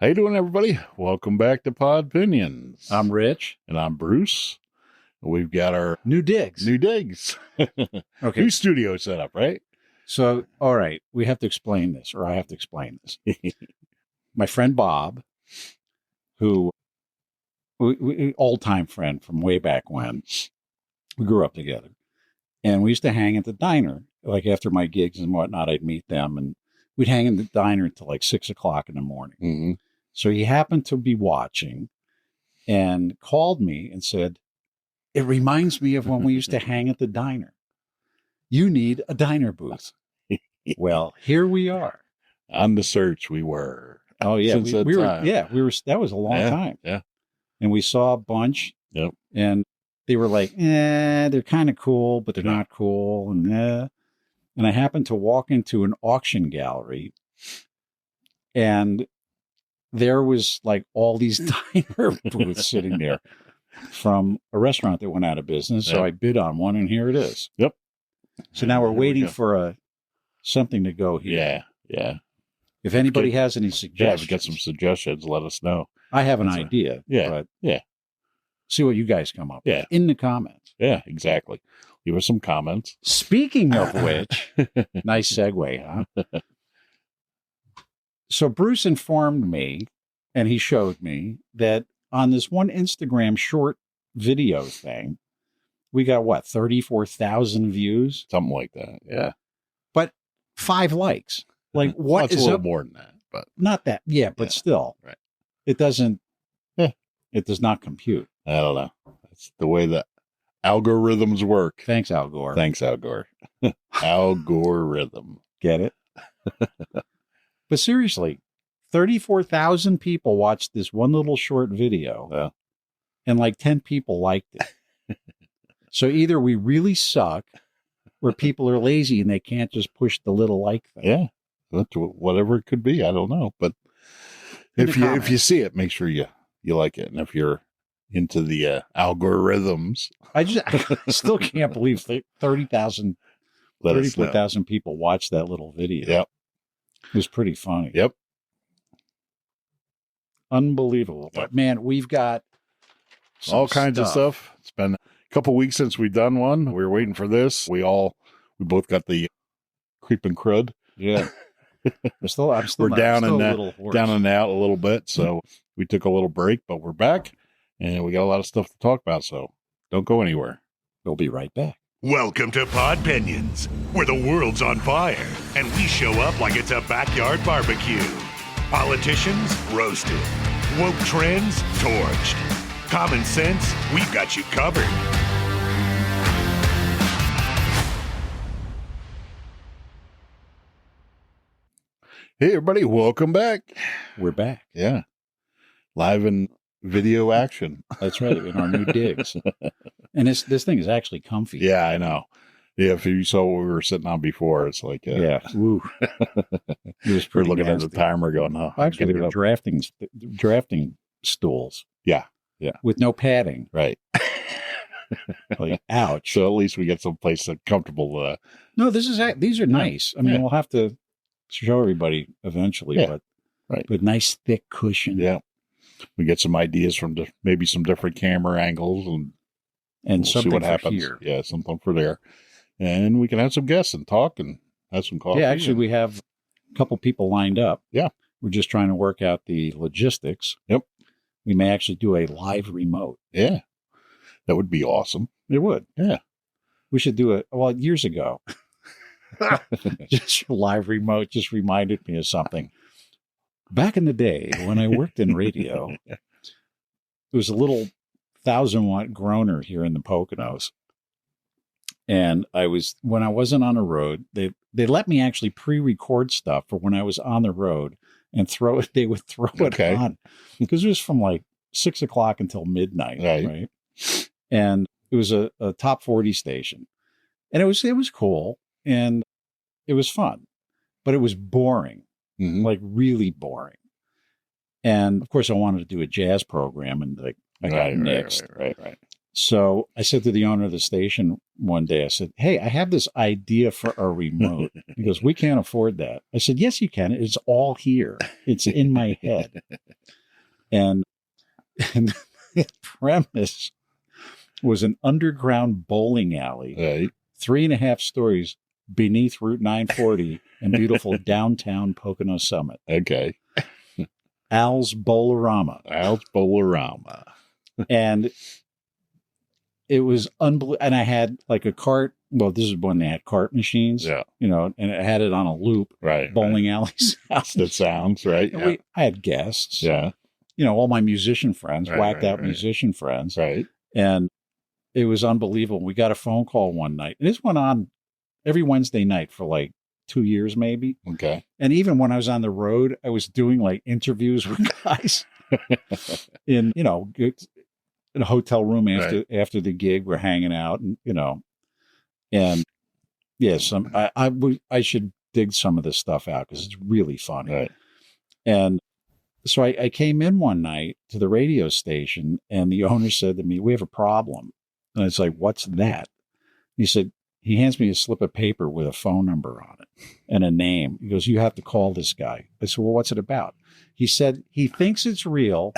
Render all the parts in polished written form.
How you doing, everybody? Welcome back to Podpinions. I'm Rich. And I'm Bruce. We've got our New digs. Okay. New studio set up, right? So, all right, we have to explain this, or I have to explain this. My friend Bob, who, old-time friend from way back when, we grew up together. And we used to hang at the diner. Like after my gigs and whatnot, I'd meet them, and we'd hang in the diner until like 6 o'clock in the morning. Mm-hmm. So he happened to be watching and called me and said, "It reminds me of when we used to hang at the diner. You need a diner booth." Well, here we are. On the search we were. Oh, yeah. Since we were, that was a long time. Yeah. And we saw a bunch. Yep. And they were like, they're kind of cool, but they're not cool. And I happened to walk into an auction gallery, and there was like all these diner booths sitting there from a restaurant that went out of business. So I bid on one, and here it is. Yep. So now we're waiting for something to go here. Yeah. If anybody has any suggestions. If you get some suggestions, let us know. I have an idea. But see what you guys come up with in the comments. Yeah, exactly. Leave us some comments. Speaking of which, nice segue, huh? So Bruce informed me, and he showed me, that on this one Instagram short video thing, we got, 34,000 views? Something like that, yeah. But 5 likes. Like, what is a little more than that, but not that, but still. Right. It doesn't, it does not compute. I don't know. That's the way the algorithms work. Thanks, Al Gore. Algorithm. Get it? But seriously, 34,000 people watched this one little short video, and like 10 people liked it. So either we really suck, or people are lazy and they can't just push the little like thing. Yeah, that's whatever it could be. I don't know, but if you see it, make sure you like it, and if you're into the algorithms, I still can't believe 34,000 people watched that little video. Yep. It was pretty funny. Yep. Unbelievable. But man, we've got all kinds of stuff. It's been a couple weeks since we've done one. We were waiting for this. We both got the creeping crud. Yeah. We're down and out a little bit. So we took a little break, but we're back, and we got a lot of stuff to talk about. So don't go anywhere. We'll be right back. Welcome to Podpinions, where the world's on fire, and we show up like it's a backyard barbecue. Politicians roasted. Woke trends torched. Common sense, we've got you covered. Hey, everybody, welcome back. We're back. Yeah. Live in video action. That's right, in our new digs. And this thing is actually comfy. Yeah, I know. Yeah, if you saw what we were sitting on before, it's like... Woo. It was pretty looking nasty. At the timer going, actually, they were drafting stools. Yeah. With no padding. Right. Like, ouch. So at least we get someplace that's comfortable. No, these are nice. I mean, we'll have to show everybody eventually, but nice thick cushion. Yeah. We get some ideas from maybe some different camera angles and we'll see what happens. Here. Yeah, something for there. And we can have some guests and talk and have some coffee. Yeah, actually, we have a couple people lined up. Yeah. We're just trying to work out the logistics. Yep. We may actually do a live remote. Yeah. That would be awesome. It would. Yeah. We should do it. Well, years ago, just live remote just reminded me of something. Back in the day when I worked in radio, there was a little 1,000-watt groaner here in the Poconos. And when I wasn't on the road, they let me actually pre-record stuff for when I was on the road and they would throw it on. Because it was from like 6 o'clock until midnight. Right? And it was a top 40 station. And it was cool. And it was fun. But it was boring. Mm-hmm. Like really boring. And of course I wanted to do a jazz program, and like I got nixed. Right. So I said to the owner of the station one day, I said, "Hey, I have this idea for a remote." He goes, "We can't afford that." I said, "Yes, you can. It's all here. It's in my head." And the premise was an underground bowling alley, Right. 3.5 stories beneath Route 940 in beautiful downtown Pocono Summit. Okay. Al's Bowlerama. Al's Bowlerama. And it was unbelievable. And I had like a cart. Well, this is when they had cart machines. Yeah. You know, and it had it on a loop. Right. Bowling alleys. That sounds right. Yeah. I had guests. Yeah. You know, all my musician friends, whacked out musician friends. Right. And it was unbelievable. We got a phone call one night. This went on every Wednesday night for like 2 years, maybe. Okay. And even when I was on the road, I was doing like interviews with guys in, you know, in a hotel room after the gig. We're hanging out, and you know, and yes, I should dig some of this stuff out because it's really funny. Right. And so I came in one night to the radio station, and the owner said to me, "We have a problem." And it's like, "What's that?" He said, he hands me a slip of paper with a phone number on it and a name. He goes, "You have to call this guy." I said, "Well, what's it about?" He said, he thinks it's real.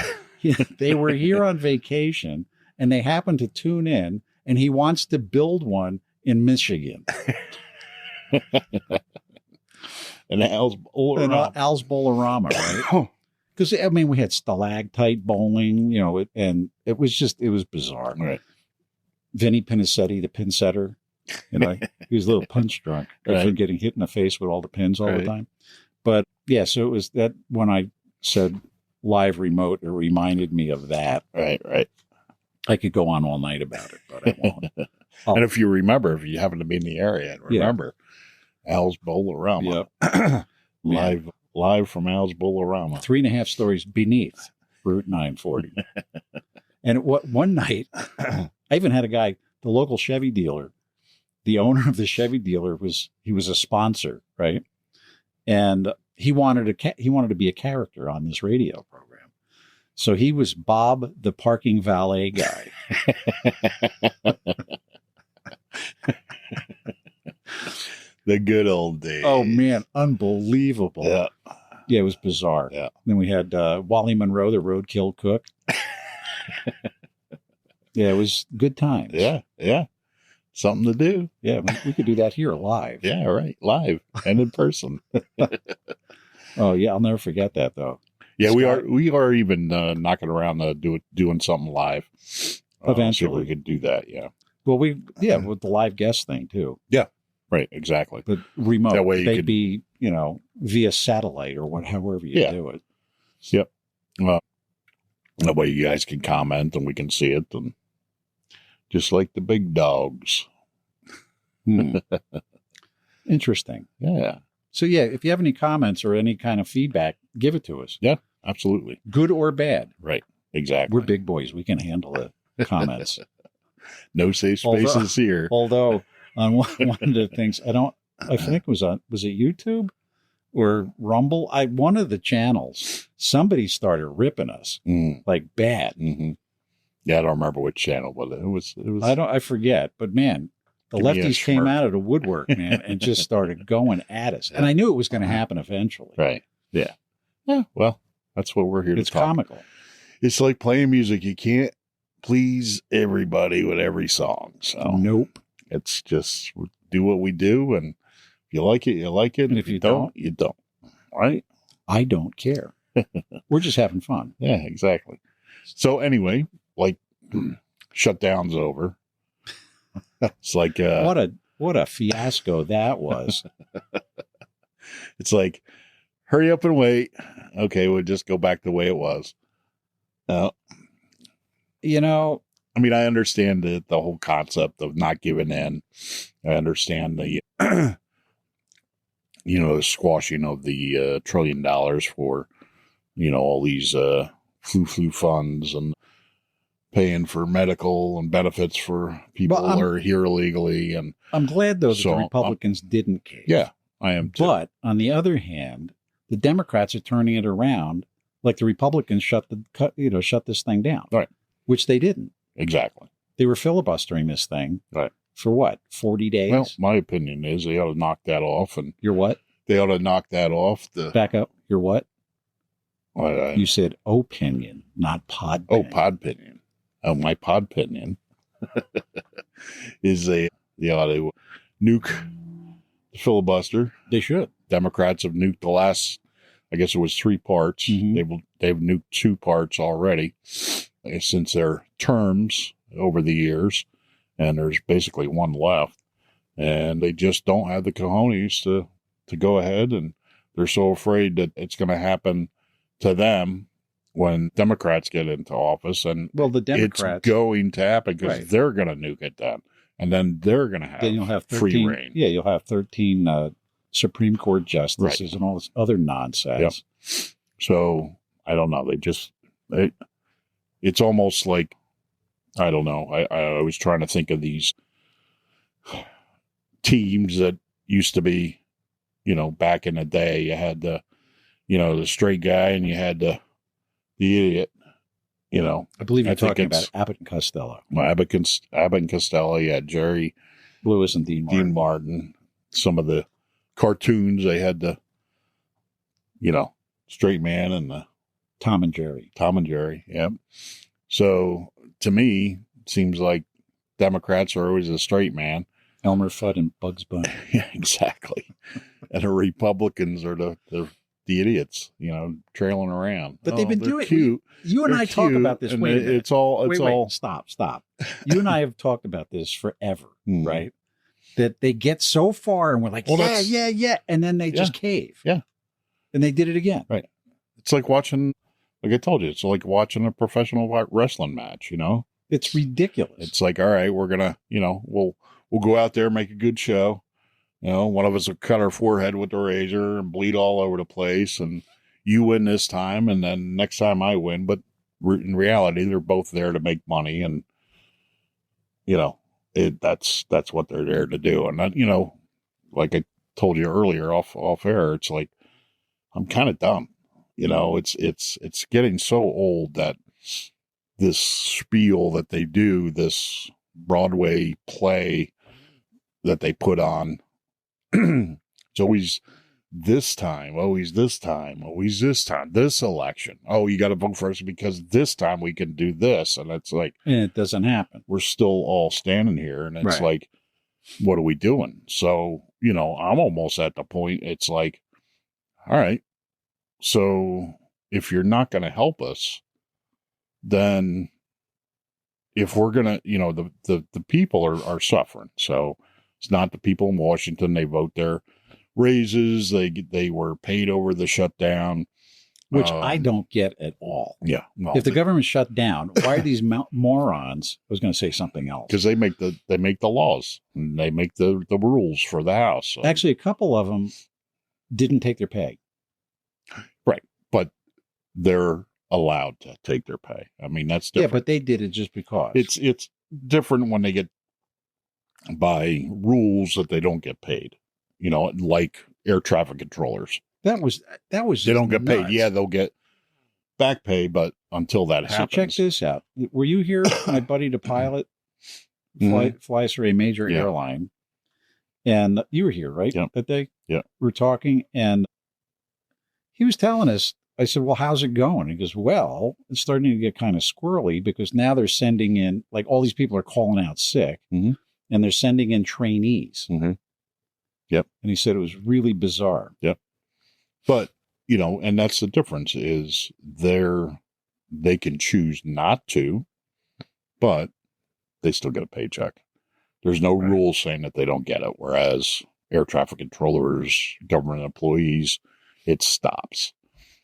They were here on vacation and they happened to tune in, and he wants to build one in Michigan. And Al's Bowlerama. Al's Bowlerama, right? Because, I mean, we had stalactite bowling, you know, and it was bizarre. Right. Vinny Pinisetti, the pin setter, you know, he was a little punch drunk from getting hit in the face with all the pins all the time. But yeah, so it was that when I said live remote, it reminded me of that. Right. I could go on all night about it, but I won't. And if you remember, if you happen to be in the area and remember, Al's Bowlerama. Yep. Live from Al's Bowlerama. 3.5 stories beneath Route 940. And one night, I even had a guy, the local Chevy dealer, the owner of the Chevy dealer was a sponsor, right? And he wanted to be a character on this radio program. So he was Bob, the parking valet guy. The good old days. Oh man, unbelievable. Yeah. Yeah, it was bizarre. Yeah. Then we had Wally Monroe, the roadkill cook. Yeah, it was good times. Yeah. Something to do. Yeah, we could do that here live. Yeah, right. Live and in person. Oh yeah, I'll never forget that though. Yeah, we are even knocking around doing something live. Eventually, see if we could do that. Yeah. Well, with the live guest thing too. Yeah. Right. Exactly. But remote. That way they'd be, you know, via satellite or however you do it. Yep. That way you guys can comment and we can see it, and just like the big dogs. Interesting. Yeah. So yeah, if you have any comments or any kind of feedback, give it to us. Yeah, absolutely. Good or bad. Right. Exactly. We're big boys. We can handle the comments. No safe spaces here. Although on one of the things, I think was it YouTube or Rumble? One of the channels, somebody started ripping us like bad. Mm-hmm. Yeah, I don't remember which channel, but it was. I forget, but man, the lefties came out of the woodwork, man, and just started going at us. And I knew it was going to happen eventually. Right. Yeah. Yeah. Well, that's what we're here to talk. It's comical. It's like playing music. You can't please everybody with every song. So nope. It's just do what we do, and if you like it, you like it. And if you don't, you don't. Right? I don't care. We're just having fun. Yeah, exactly. So anyway, like shutdown's over. It's like what a fiasco that was. It's like, hurry up and wait. Okay, we'll just go back the way it was. You know, I mean, I understand the whole concept of not giving in. I understand the, the squashing of the $1 trillion for, all these flu funds and paying for medical and benefits for people who are here illegally. And I'm glad, though, that the Republicans didn't cave. Yeah, I am too. But on the other hand, the Democrats are turning it around, like the Republicans shut this thing down, right? Which they didn't. Exactly. They were filibustering this thing, right? For what, 40 days? Well, my opinion is they ought to knock that off. And you're what? They ought to knock that off. Back up. You're what? You said opinion, not pod. Oh, Podpinion. Oh, my Podpinion is they ought to nuke the filibuster. They should. Democrats have nuked the last, I guess it was 3 parts. Mm-hmm. They've nuked 2 parts already since their terms over the years, and there's basically 1 left. And they just don't have the cojones to go ahead, and they're so afraid that it's going to happen to them when Democrats get into office. And well, the Democrats, it's going to happen because they're going to nuke it then. And then they're going to have, then you'll have 13, free reign. Yeah, you'll have 13 Supreme Court justices and all this other nonsense. Yep. So I don't know. It's almost like, I don't know. I was trying to think of these teams that used to be, back in the day. You had the straight guy and you had the idiot. I believe you're talking about Abbott and Costello. Well, Abbott and Costello. You had Jerry Lewis and Dean Martin. Some of the cartoons, they had the, straight man and the Tom and Jerry. Yep. So to me, it seems like Democrats are always a straight man. Elmer Fudd and Bugs Bunny. Yeah, exactly. And the Republicans are the idiots, trailing around. But they've been doing cute. You and I talk about this. Wait a minute. It's all. Stop. You and I have talked about this forever, right? That they get so far and we're like, yeah. And then they just cave. Yeah. And they did it again. Right. It's like watching, like I told you, it's like watching a professional wrestling match, It's ridiculous. It's like, all right, we're going to, we'll go out there, make a good show. One of us will cut our forehead with the razor and bleed all over the place. And you win this time. And then next time I win. But in reality, they're both there to make money. And, that's what they're there to do. And that, like I told you earlier off air, it's like, I'm kind of done. It's getting so old that this spiel that they do, this Broadway play that they put on, it's always this time, this election. Oh, you got to vote for us because this time we can do this. And it's like, and it doesn't happen. We're still all standing here. And it's like, what are we doing? So, I'm almost at the point, it's like, all right, so if you're not going to help us, then if we're going to, the people are suffering. So it's not the people in Washington. They vote their raises. They were paid over the shutdown. Which I don't get at all. Yeah. Well, if the government shut down, why are these morons? I was going to say something else. Because they make the laws and they make the rules for the House. So. Actually, a couple of them didn't take their pay. Right. But they're allowed to take their pay. I mean, that's different. Yeah, but they did it just because. It's different when they get by rules that they don't get paid, like air traffic controllers. That was they don't get paid. Yeah, they'll get back pay, but until that happens. So check this out. Were you here? My buddy, the pilot, flies for a major airline, and you were here, right? Yep. That day. Yeah, we were talking, and he was telling us. I said, "Well, how's it going?" He goes, "Well, it's starting to get kind of squirrely because now they're sending in, like, all these people are calling out sick, and they're sending in trainees." Mm-hmm. Yep. And he said it was really bizarre. Yep. But, and that's the difference is they can choose not to, but they still get a paycheck. There's no rule saying that they don't get it. Whereas air traffic controllers, government employees, it stops.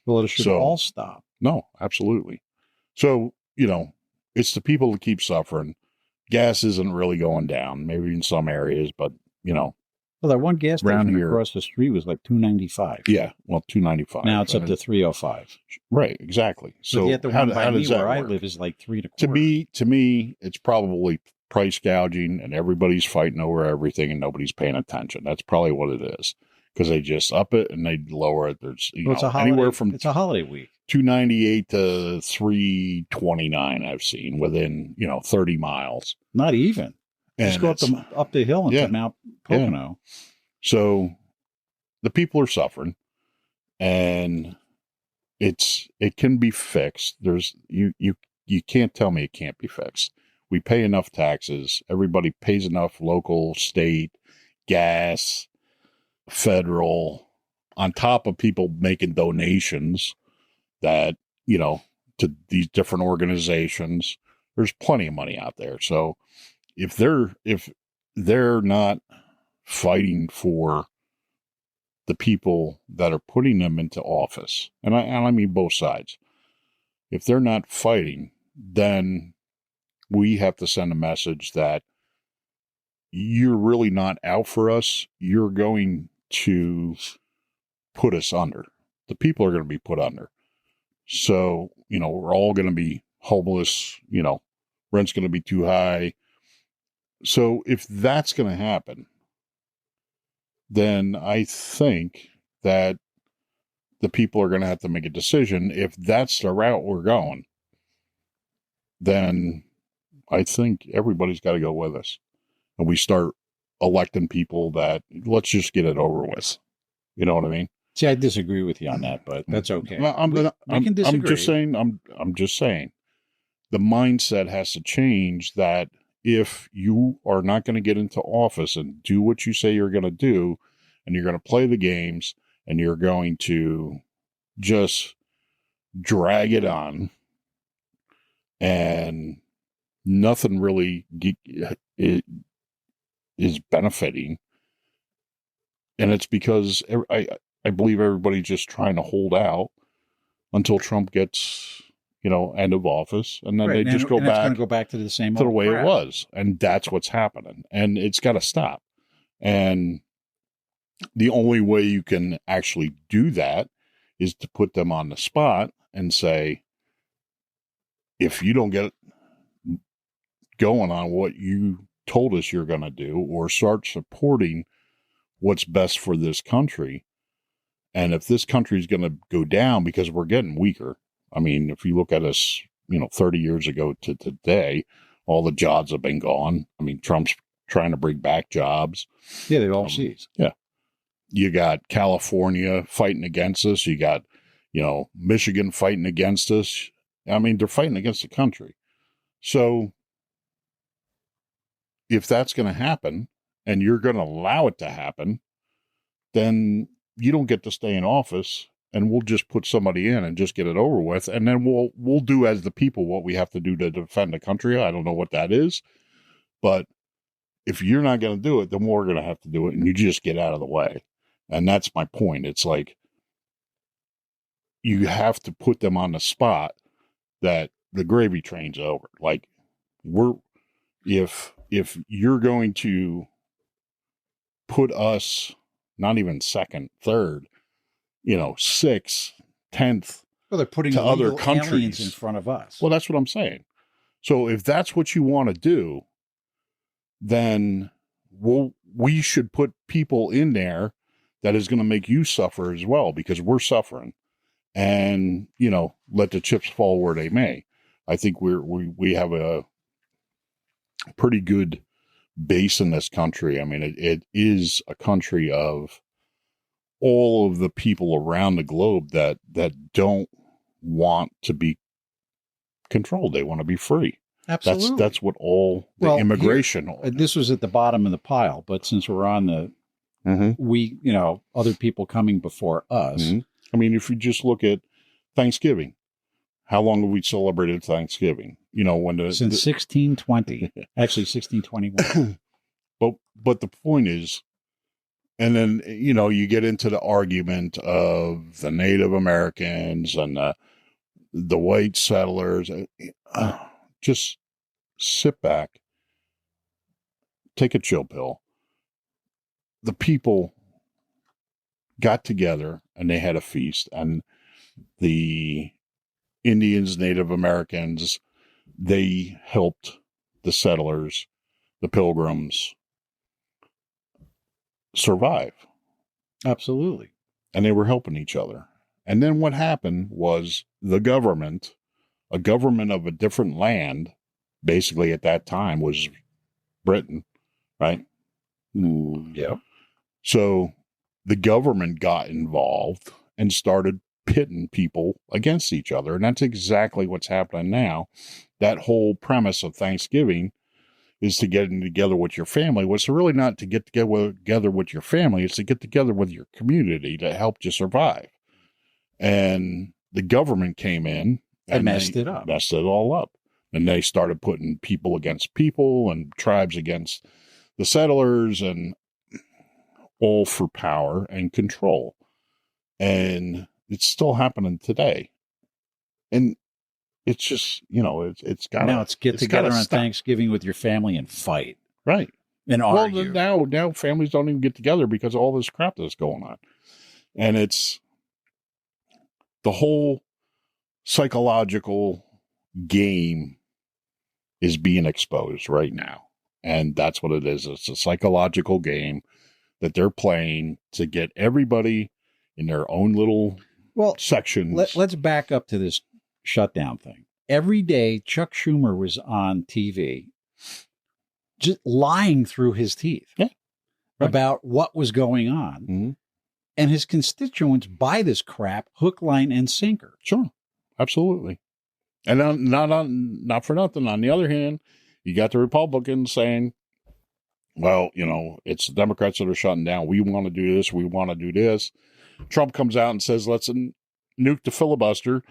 Well, it should all stop. No, absolutely. So, it's the people that keep suffering. Gas isn't really going down, maybe in some areas, but, Well, that one gas station across the street was like $2.95. Yeah, well, $2.95. Now it's up to $3.05. Right, exactly. So yet the one by me where I live is like $3.25. To me, it's probably price gouging, and everybody's fighting over everything, and nobody's paying attention. That's probably what it is, because they just up it and they lower it. There's anywhere from it's a holiday week. $2.98 to $3.29. I've seen within 30 miles. Not even. Just go up the hill into Mount Pocono. Yeah. So the people are suffering, and it can be fixed. You can't tell me it can't be fixed. We pay enough taxes. Everybody pays enough local, state, gas, federal, on top of people making donations that, to these different organizations. There's plenty of money out there. So if they're not fighting for the people that are putting them into office, and I mean both sides, if they're not fighting, then we have to send a message that you're really not out for us. You're going to put us under. The people are going to be put under. So, we're all going to be homeless, rent's going to be too high. So if that's going to happen, then I think that the people are going to have to make a decision. If that's the route we're going, then I think everybody's got to go with us. And we start electing people that, let's just get it over with. You know what I mean? See, I disagree with you on that, but that's okay. I'm just saying, I'm just saying the mindset has to change that if you are not going to get into office and do what you say you're going to do, and you're going to play the games, and you're going to just drag it on, and nothing really is benefiting. And it's because I believe everybody's just trying to hold out until Trump gets, end of office, and then they just go back to the same to the way crap. it was, and that's what's happening, and it's got to stop. And the only way you can actually do that is to put them on the spot and say, if you don't get going on what you told us you're going to do, or start supporting what's best for this country. And if this country is going to go down, because we're getting weaker. I mean, if you look at us, 30 years ago to today, all the jobs have been gone. I mean, Trump's trying to bring back jobs. Yeah, they've all seized. Yeah. You got California fighting against us. You got, Michigan fighting against us. I mean, they're fighting against the country. So if that's going to happen, and you're going to allow it to happen, then you don't get to stay in office, and we'll just put somebody in and just get it over with. And then we'll do as the people what we have to do to defend the country. I don't know what that is, but if you're not going to do it, then we're going to have to do it, and you just get out of the way. And that's my point. It's like, you have to put them on the spot that the gravy train's over. Like, if you're going to put us not even second, third, sixth, 10th, well, they're putting to other aliens countries in front of us. Well, that's what I'm saying. So if that's what you want to do, then we should put people in there that is going to make you suffer as well, because we're suffering. And, let the chips fall where they may. I think we have a pretty good base in this country. I mean, it is a country of all of the people around the globe that don't want to be controlled. They want to be free. Absolutely. That's what all the immigration. This was at the bottom of the pile, but since we're on the, other people coming before us. Mm-hmm. I mean, if you just look at Thanksgiving, how long have we celebrated Thanksgiving? Since 1620, actually 1621. But the point is, and then, you get into the argument of the Native Americans and the white settlers. Just sit back, take a chill pill. The people got together and they had a feast, and the Indians, Native Americans, they helped the settlers, the pilgrims, survive. Absolutely. And they were helping each other. And then what happened was a government of a different land, basically at that time was Britain, right? Yeah. So the government got involved and started pitting people against each other. And that's exactly what's happening now. That whole premise of Thanksgiving is to get together with your family. Well, it's really not to get together with your family. It's to get together with your community to help you survive. And the government came in and messed it up. Messed it all up. And they started putting people against people and tribes against the settlers, and all for power and control. And it's still happening today. And it's just, it's got now it's get together on Thanksgiving with your family and fight. Right. And argue. Well, now families don't even get together because of all this crap that's going on. And it's the whole psychological game is being exposed right now. And that's what it is. It's a psychological game that they're playing to get everybody in their own little sections. Let's back up to this shutdown thing. Every day, Chuck Schumer was on TV just lying through his teeth about what was going on. Mm-hmm. And his constituents buy this crap hook, line, and sinker. Sure. Absolutely. And not for nothing. On the other hand, you got the Republicans saying, well, it's the Democrats that are shutting down. We want to do this. We want to do this. Trump comes out and says, let's nuke the filibuster.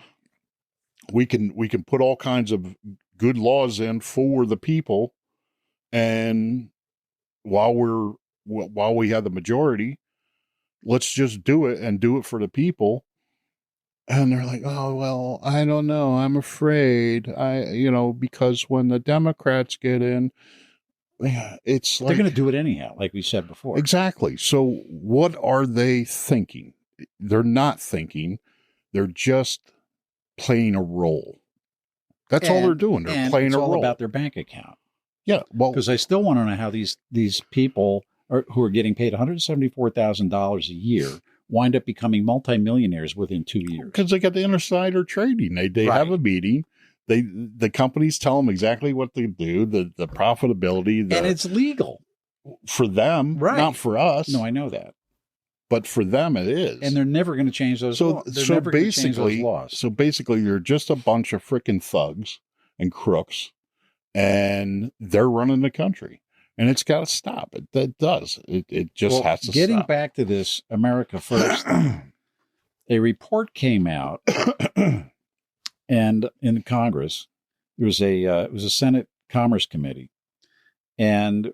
We can put all kinds of good laws in for the people. And while we have the majority, let's just do it and do it for the people. And they're like, oh, well, I don't know. I'm afraid. Because when the Democrats get in, it's like, they're going to do it anyhow, like we said before. Exactly. So what are they thinking? They're not thinking. They're just playing a role. That's all they're doing. They're playing a role. It's all about their bank account. Yeah. Well, because I still want to know how these people who are getting paid $174,000 a year wind up becoming multimillionaires within 2 years. Because they got the insider trading. They have a meeting. The companies tell them exactly what they do, the profitability. And it's legal. For them, not for us. No, I know that. But for them, it is. And they're never going to change those laws. So basically, you're just a bunch of freaking thugs and crooks, and they're running the country. And it's got to stop. It does. It just has to stop. Getting back to this America First, a report came out, and in Congress, it was a Senate Commerce Committee, and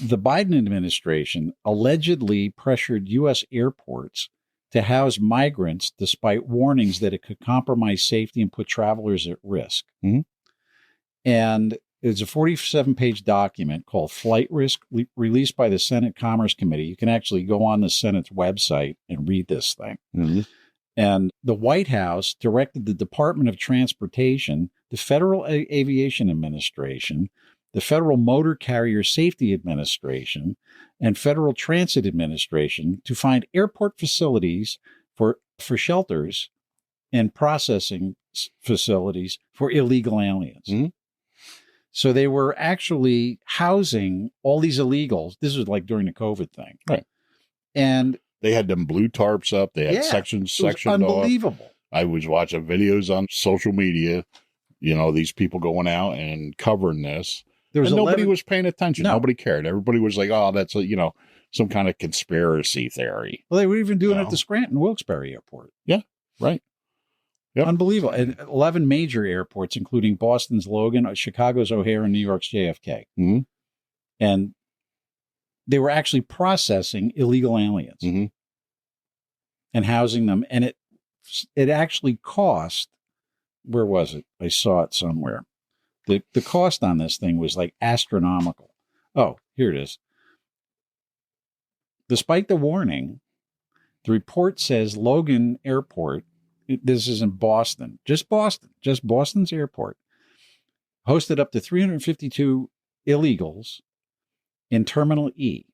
the Biden administration allegedly pressured U.S. airports to house migrants despite warnings that it could compromise safety and put travelers at risk. Mm-hmm. And it's a 47-page document called Flight Risk, released by the Senate Commerce Committee. You can actually go on the Senate's website and read this thing. Mm-hmm. And the White House directed the Department of Transportation, the Federal Aviation Administration, the Federal Motor Carrier Safety Administration, and Federal Transit Administration to find airport facilities for shelters and processing facilities for illegal aliens. Mm-hmm. So they were actually housing all these illegals. This was like during the COVID thing. Right. And they had them blue tarps up. They had sectioned unbelievable. off. I was watching videos on social media, these people going out and covering this. Nobody was paying attention. No. Nobody cared. Everybody was like, oh, that's some kind of conspiracy theory. Well, they were even doing it at the Scranton Wilkes-Barre Airport. Yeah, right. Yep. Unbelievable. And 11 major airports, including Boston's Logan, Chicago's O'Hare, and New York's JFK. Mm-hmm. And they were actually processing illegal aliens and housing them. And it actually cost, where was it? I saw it somewhere. The cost on this thing was like astronomical. Oh, here it is. Despite the warning, the report says Logan Airport, this is in Boston, just Boston's airport, hosted up to 352 illegals in Terminal E,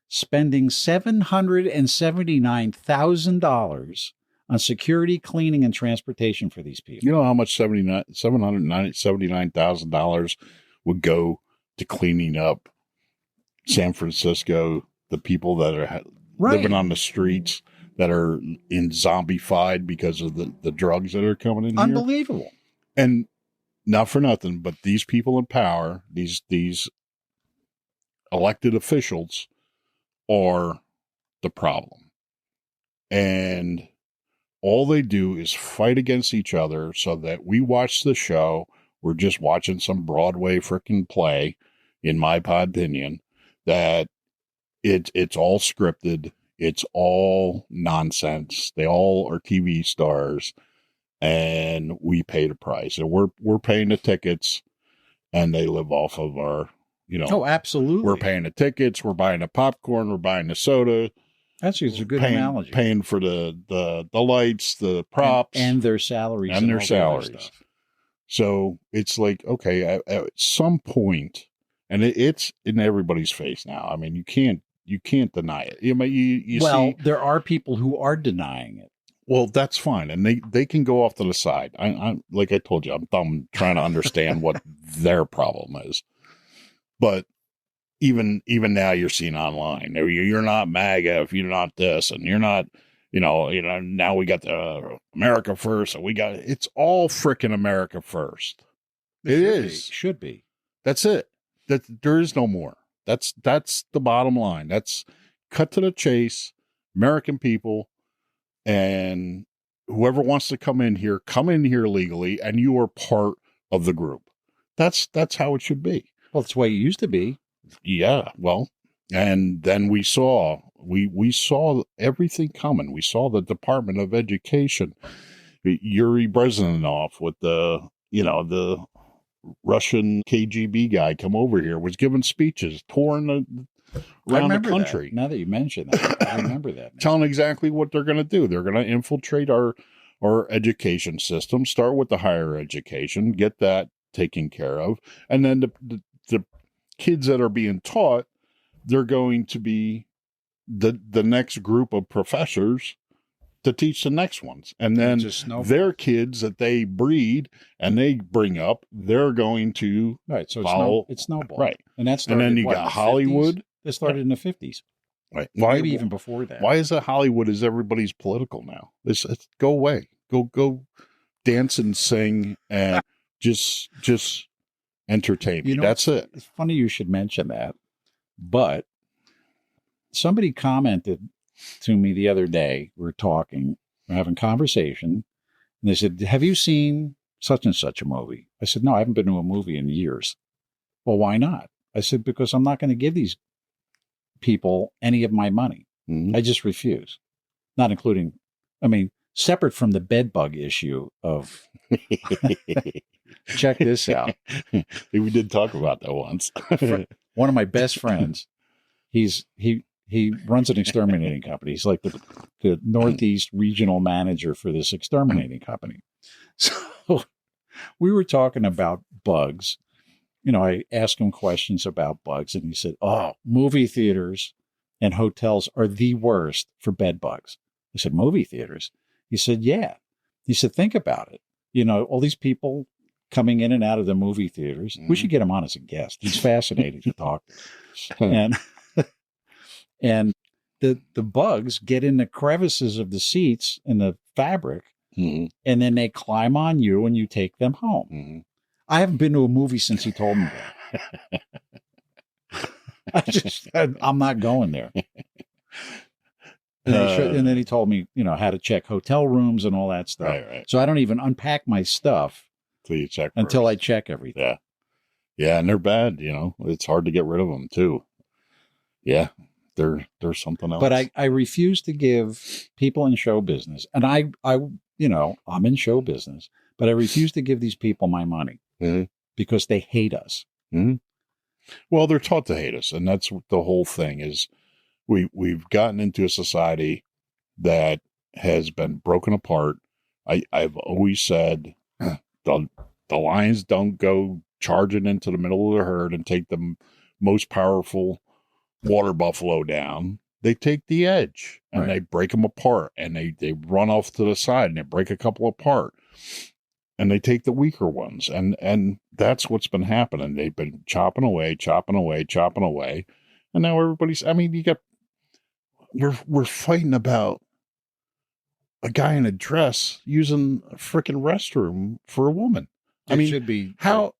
spending $779,000 on security, cleaning, and transportation for these people. You know how much $779,000 would go to cleaning up San Francisco, the people that are living on the streets, that are in zombified because of the drugs that are coming in here. Unbelievable. And not for nothing, but these people in power, these elected officials are the problem. And all they do is fight against each other so that we watch the show. We're just watching some Broadway frickin' play, in my opinion, that it's all scripted. It's all nonsense. They all are TV stars, and we pay the price. And we're paying the tickets, and they live off of our, Oh, absolutely. We're paying the tickets. We're buying the popcorn. We're buying the soda. That's a good analogy. Paying for the lights, the props, and their salaries, and their salaries. So it's like, okay, at some point, and it's in everybody's face now. I mean, you can't deny it. You see, there are people who are denying it. Well, that's fine, and they can go off to the side. I'm like I told you, I'm dumb trying to understand what their problem is. But even now, you're seeing online, you're not MAGA if you're not this, and you're not, now we got the America first, and it's all frickin' America first. It should be. That's it. There is no more. That's the bottom line. That's cut to the chase. American people, and whoever wants to come in here legally, and you are part of the group. That's how it should be. Well, that's the way it used to be. Yeah, well, and then we saw everything coming. We saw the Department of Education, Yuri Brezhnev with the Russian KGB guy come over here, was giving speeches, touring around the country. That. Now that you mention that, I remember that. Telling exactly what they're going to do. They're going to infiltrate our education system, start with the higher education, get that taken care of, and then the kids that are being taught, they're going to be the next group of professors to teach the next ones. And then their kids that they breed and they bring up, they're going to follow. It's snowball. Right. And then you got Hollywood. It started in the 50s. Right. Maybe even before that. Why is it Hollywood is everybody's political now? It's go away. Go dance and sing and just entertain me. That's it. It's funny you should mention that, but somebody commented to me the other day. We're having conversation, and they said, "Have you seen such and such a movie?" I said, "No, I haven't been to a movie in years." Well, why not? I said, "Because I'm not going to give these people any of my money. Mm-hmm. I just refuse." Not including, separate from the bed bug issue of check this out. We did talk about that once. One of my best friends, he runs an exterminating company. He's like the Northeast regional manager for this exterminating company. So we were talking about bugs. I asked him questions about bugs, and he said, "Oh, movie theaters and hotels are the worst for bed bugs." I said, "Movie theaters?" He said, "Yeah." He said, "Think about it. All these people coming in and out of the movie theaters. We should get him on as a guest. He's fascinating to talk to." And the bugs get in the crevices of the seats and the fabric, mm-hmm. and then they climb on you and you take them home. Mm-hmm. I haven't been to a movie since he told me that. I'm not going there. And then he told me, how to check hotel rooms and all that stuff. Right. So I don't even unpack my stuff until I check everything. Yeah. Yeah. And they're bad. It's hard to get rid of them too. Yeah. There's something else. But I refuse to give people in show business, and I'm in show business, but I refuse to give these people my money mm-hmm. because they hate us. Mm-hmm. Well, they're taught to hate us. And that's what the whole thing is. We've gotten into a society that has been broken apart. I've always said the lions don't go charging into the middle of the herd and take the most powerful water buffalo down. They take the edge and they break them apart, and they run off to the side and they break a couple apart, and they take the weaker ones. And that's what's been happening. They've been chopping away. And now everybody's, we're fighting about a guy in a dress using a freaking restroom for a woman. I mean, should be how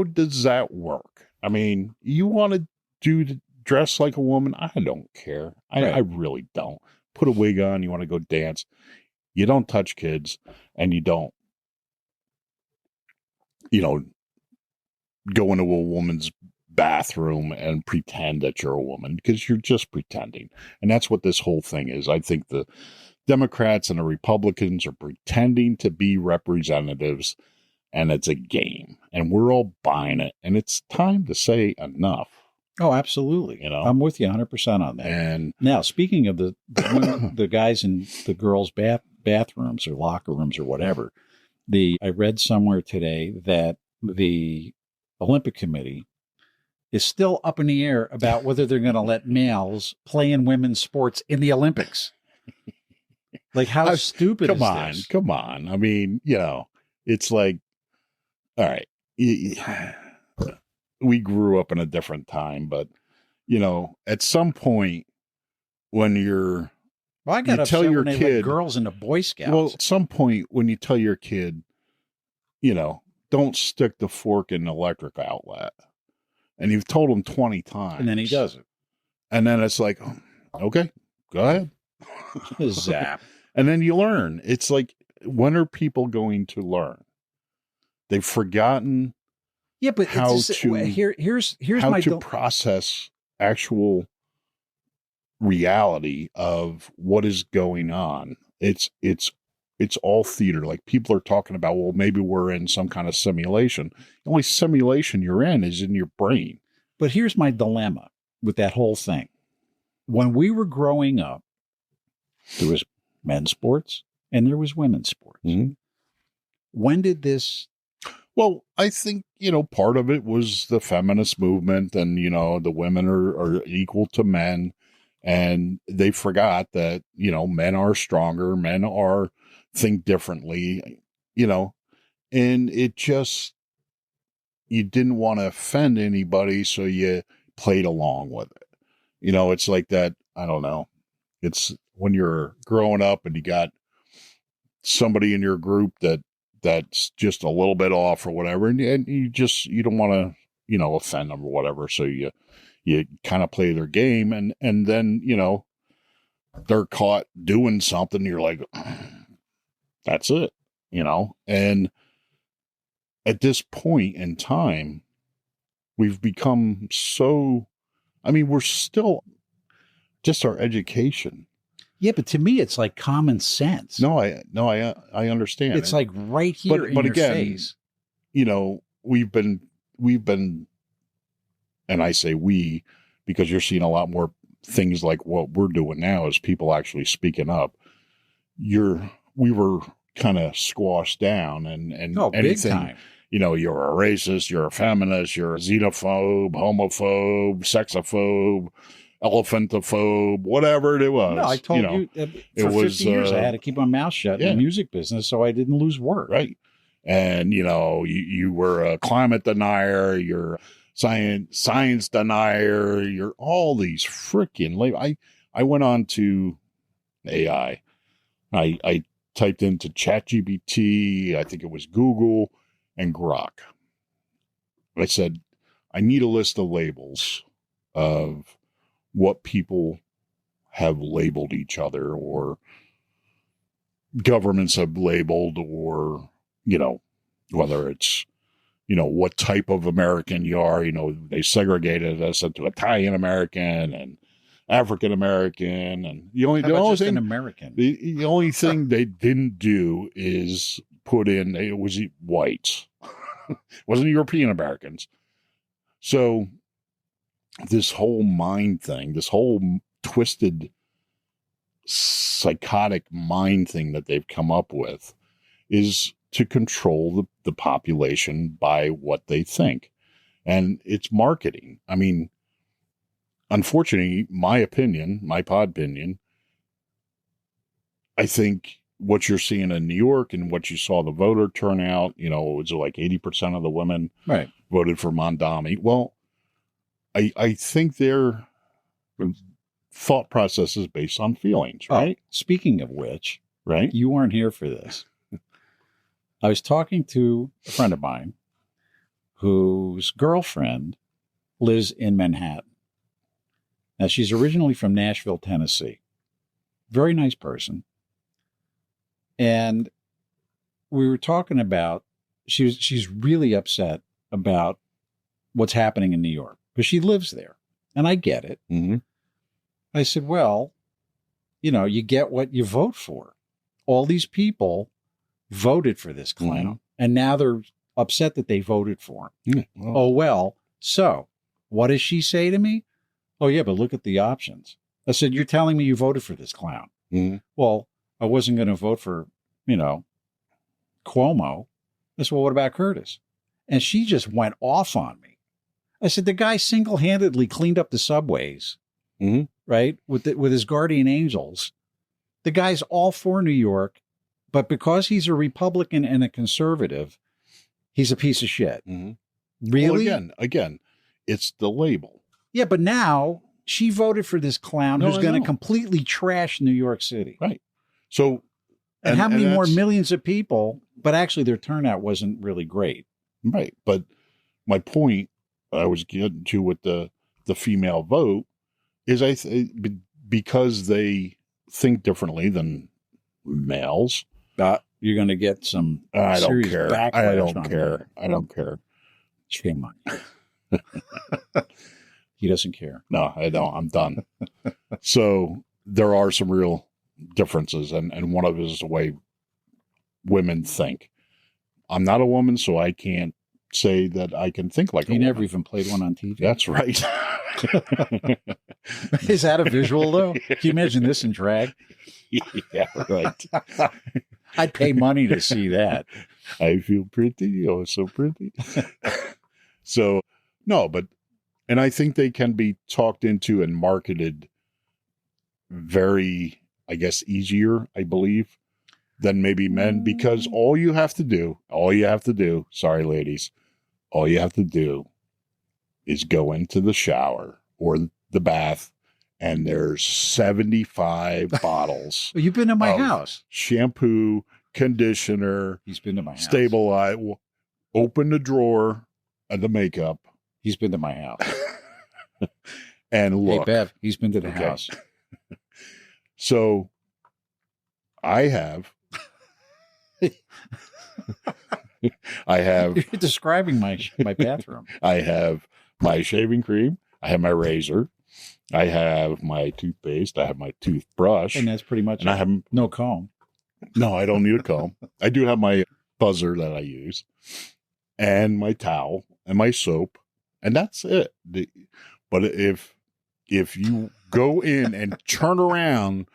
does that work? I mean, you want to dress like a woman? I don't care. I really don't. Put a wig on. You want to go dance. You don't touch kids, and you don't, go into a woman's bathroom and pretend that you're a woman, because you're just pretending. And that's what this whole thing is. I think the Democrats and the Republicans are pretending to be representatives, and it's a game, and we're all buying it. And it's time to say enough. Oh, absolutely. I'm with you 100% on that. And now, speaking of the women, the guys in the girls' bathrooms or locker rooms or whatever, I read somewhere today that the Olympic Committee is still up in the air about whether they're going to let males play in women's sports in the Olympics. Like, how stupid is this? Come on. I mean, it's like, all right, we grew up in a different time, but, at some point when you're, well, I got you tell your when they kid, let girls into Boy Scouts. Well, at some point when you tell your kid, don't stick the fork in the electric outlet, and you've told him 20 times, and then he does it, and then it's like, okay, go ahead, zap, and then you learn. It's like, when are people going to learn? They've forgotten. Yeah, but here's how my to process actual reality of what is going on. It's all theater. Like, people are talking about, well, maybe we're in some kind of simulation. The only simulation you're in is in your brain. But here's my dilemma with that whole thing. When we were growing up, there was men's sports and there was women's sports. Mm-hmm. When did this? Well, I think, part of it was the feminist movement, and, the women are equal to men, and they forgot that, men are stronger, men think differently, and it just, you didn't want to offend anybody, so you played along with it. It's like that. I don't know. It's when you're growing up and you got somebody in your group that's just a little bit off or whatever, and you don't want to, offend them or whatever. So you kind of play their game, and then, they're caught doing something. You're like, that's it, and at this point in time, we've become so, we're still just our education. Yeah, but to me, it's like common sense. No, I understand. It's like right here in your face. We've been, and I say we, because you're seeing a lot more things like what we're doing now is people actually speaking up. We were kind of squashed down, and anything, big time. You're a racist, you're a feminist, you're a xenophobe, homophobe, sexophobe, elephantophobe, whatever it was. No, I told you for 50 years I had to keep my mouth shut in the music business so I didn't lose work. Right. And, you were a climate denier, you're science denier, you're all these freaking labels. I went on to AI. I typed into ChatGPT, I think it was Google, and Grok. I said, I need a list of labels of what people have labeled each other, or governments have labeled, or, whether it's, what type of American you are. They segregated us into Italian American and African American, and the only thing American. The only thing they didn't do is put in, it was whites. It wasn't European Americans. So this whole mind thing, this whole twisted, psychotic mind thing that they've come up with, is to control the population by what they think. And it's marketing. Unfortunately, my Podpinion, I think what you're seeing in New York and what you saw the voter turnout, it was like 80% of the women voted for Mondami. Well, I think they're thought processes based on feelings, right? Speaking of which, Right? you weren't here for this. I was talking to a friend of mine whose girlfriend lives in Manhattan. Now, she's originally from Nashville, Tennessee. Very nice person. And we were talking about, she's really upset about what's happening in New York because she lives there. And I get it. Mm-hmm. I said, well, you know, you get what you vote for. All these people voted for this clown, Mm-hmm. and now they're upset that they voted for him. Yeah, well, Oh, well, so what does she say to me? Oh, yeah, but look at the options. I said, you're telling me you voted for this clown. mm-hmm. Well, I wasn't going to vote for, you know, Cuomo. I said, well, what about Curtis? And she just went off on me. I said, the guy single-handedly cleaned up the subways, Mm-hmm. right, with his guardian angels. The guy's all for New York, but because he's a Republican and a conservative, he's a piece of shit. Mm-hmm. Really? Well, again, it's the label. Yeah, but now she voted for this clown who's going to completely trash New York City. Right. So, and how many more millions of people, but actually their turnout wasn't really great. Right. But my point I was getting to with the female vote is because they think differently than males. You're going to get some I don't serious care. backlash. I don't care. Shame on you. He doesn't care. No, I don't. I'm done. So there are some real differences, and one of it is the way women think. I'm not a woman, so I can't say that I can think like a woman. You never even played one on TV. That's right. Is that a visual, though? Can you imagine this in drag? Yeah, right. I'd pay money to see that. I feel pretty. Oh, so pretty. So, no, but, and I think they can be talked into and marketed very, I guess, easier, I believe, than maybe men, because all you have to do, sorry, ladies, all you have to do is go into the shower or the bath, and there's 75 bottles. Well, you've been to my house. Shampoo, conditioner. He's been to my house. Stabilize. Open the drawer of the makeup. He's been to my house. And look. Hey, Bev, he's been to the house. So I have. You're describing my bathroom. I have my shaving cream. I have my razor. I have my toothpaste. I have my toothbrush. And that's pretty much and it. I have no comb. No, I don't need a comb. I do have my buzzer that I use, and my towel, and my soap, and that's it. But if you go in and turn around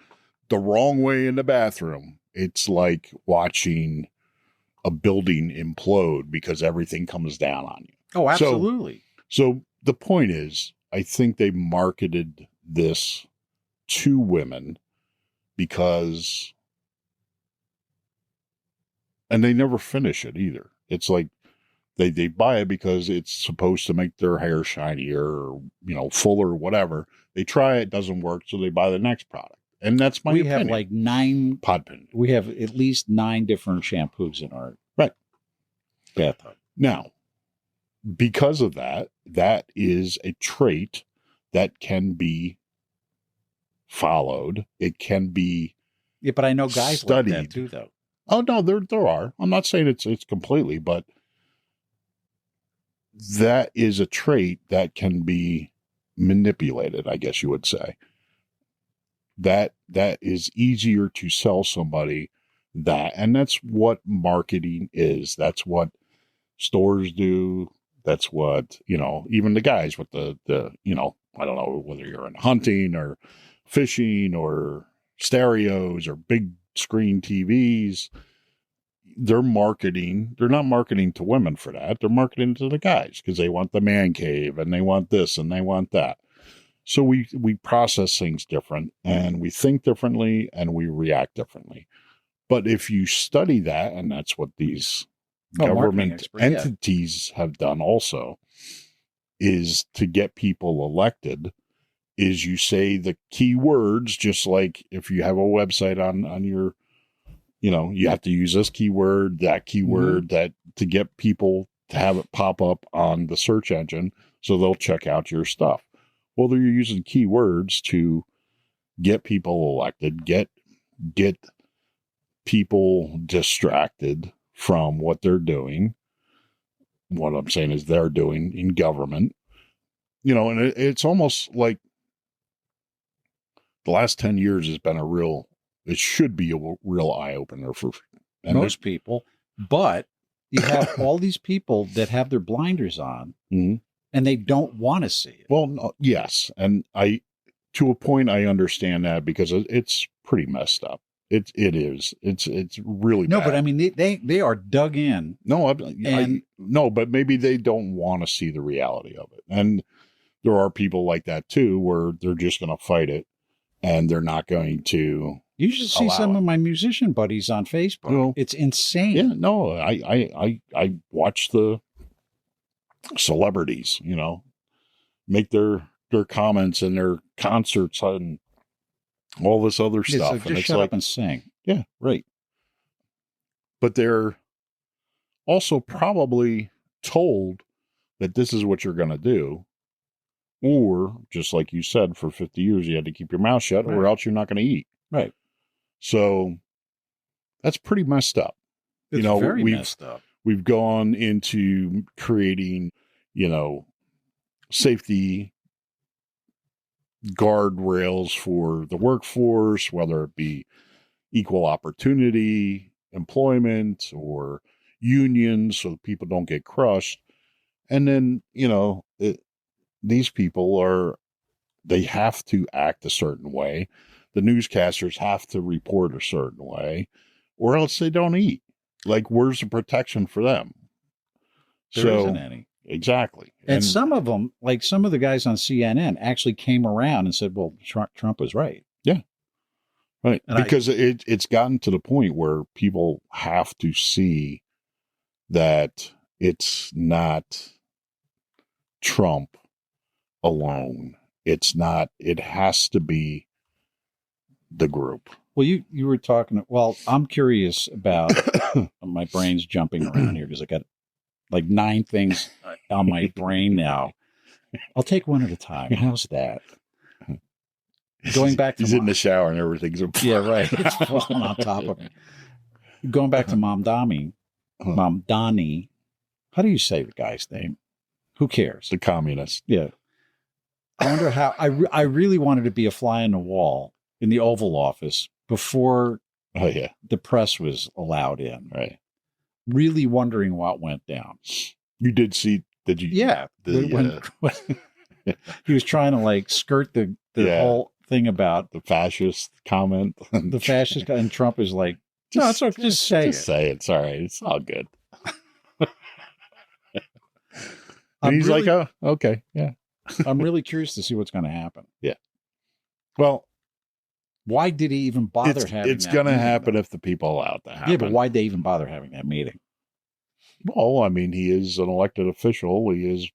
the wrong way in the bathroom, it's like watching a building implode because everything comes down on you. Oh, absolutely. So the point is, I think they marketed this to women because, and they never finish it either. It's like they buy it because it's supposed to make their hair shinier or, fuller or whatever. They try it, doesn't work, so they buy the next product. And that's my opinion. We have like 9 Podpinions. We have at least 9 different shampoos in our bathtub. Now, because of that is a trait that can be followed. It can be but I know guys studied. Like that too, though. Oh no, there are. I'm not saying it's completely, but that is a trait that can be manipulated, I guess you would say. That is easier to sell somebody that, and that's what marketing is. That's what stores do. That's what, even the guys with the I don't know whether you're in hunting or fishing or stereos or big screen TVs. They're not marketing to women for that. They're marketing to the guys because they want the man cave and they want this and they want that. So we process things different and we think differently and we react differently. But if you study that, and that's what these government entities have done also, is to get people elected is you say the key words, just like if you have a website on your, you have to use this keyword, that keyword, that to get people to have it pop up on the search engine so they'll check out your stuff. Well, they're using keywords to get people elected, get people distracted from what they're doing. What I'm saying is they're doing in government, and it's almost like the last 10 years has been it should be a real eye opener for most people, but you have all these people that have their blinders on and they don't want to see it. Well, no, yes. And to a point, I understand that because it's pretty messed up. It is. It's really no, bad. But I mean, they are dug in. No, no, but maybe they don't want to see the reality of it. And there are people like that too, where they're just going to fight it and they're not going to. You should see some of my musician buddies on Facebook. Well, it's insane. Yeah, no, I watch the celebrities, make their comments and their concerts and all this other stuff. So and just it's shut up and sing. Yeah, right. But they're also probably told that this is what you're going to do. Or, just like you said, for 50 years, you had to keep your mouth shut or else you're not going to eat. Right. So that's pretty messed up. It's very messed up. We've gone into creating, safety guardrails for the workforce, whether it be equal opportunity, employment, or unions, so that people don't get crushed. And then, these people they have to act a certain way. The newscasters have to report a certain way, or else they don't eat. Like, where's the protection for them? There isn't any. Exactly. And some of them, like some of the guys on CNN, actually came around and said, well, Trump was right. Yeah. Right. And because it's gotten to the point where people have to see that it's not Trump alone. It has to be the group. Well, you were talking, I'm curious about, my brain's jumping around here because I got like 9 things on my brain now. I'll take one at a time. How's that? Going back to he's in the shower and everything's yeah, right. It's falling on top of me. Going back to Mom Donnie. How do you say the guy's name? Who cares? The communist. Yeah. I wonder how I really wanted to be a fly on the wall in the Oval Office before the press was allowed in. Right. Really wondering what went down. You did see, did you? Yeah. When he was trying to skirt the whole thing about the fascist comment. The fascist guy, and Trump is like, no, it's okay. Just say it. Say it. It's all right. It's all good. And he's like, oh, okay. Yeah. I'm really curious to see what's going to happen. Yeah. Well, why did he even bother having it's going to happen if the people allow it to happen. Yeah, but why'd they even bother having that meeting? Well, I mean, he is an elected official. He is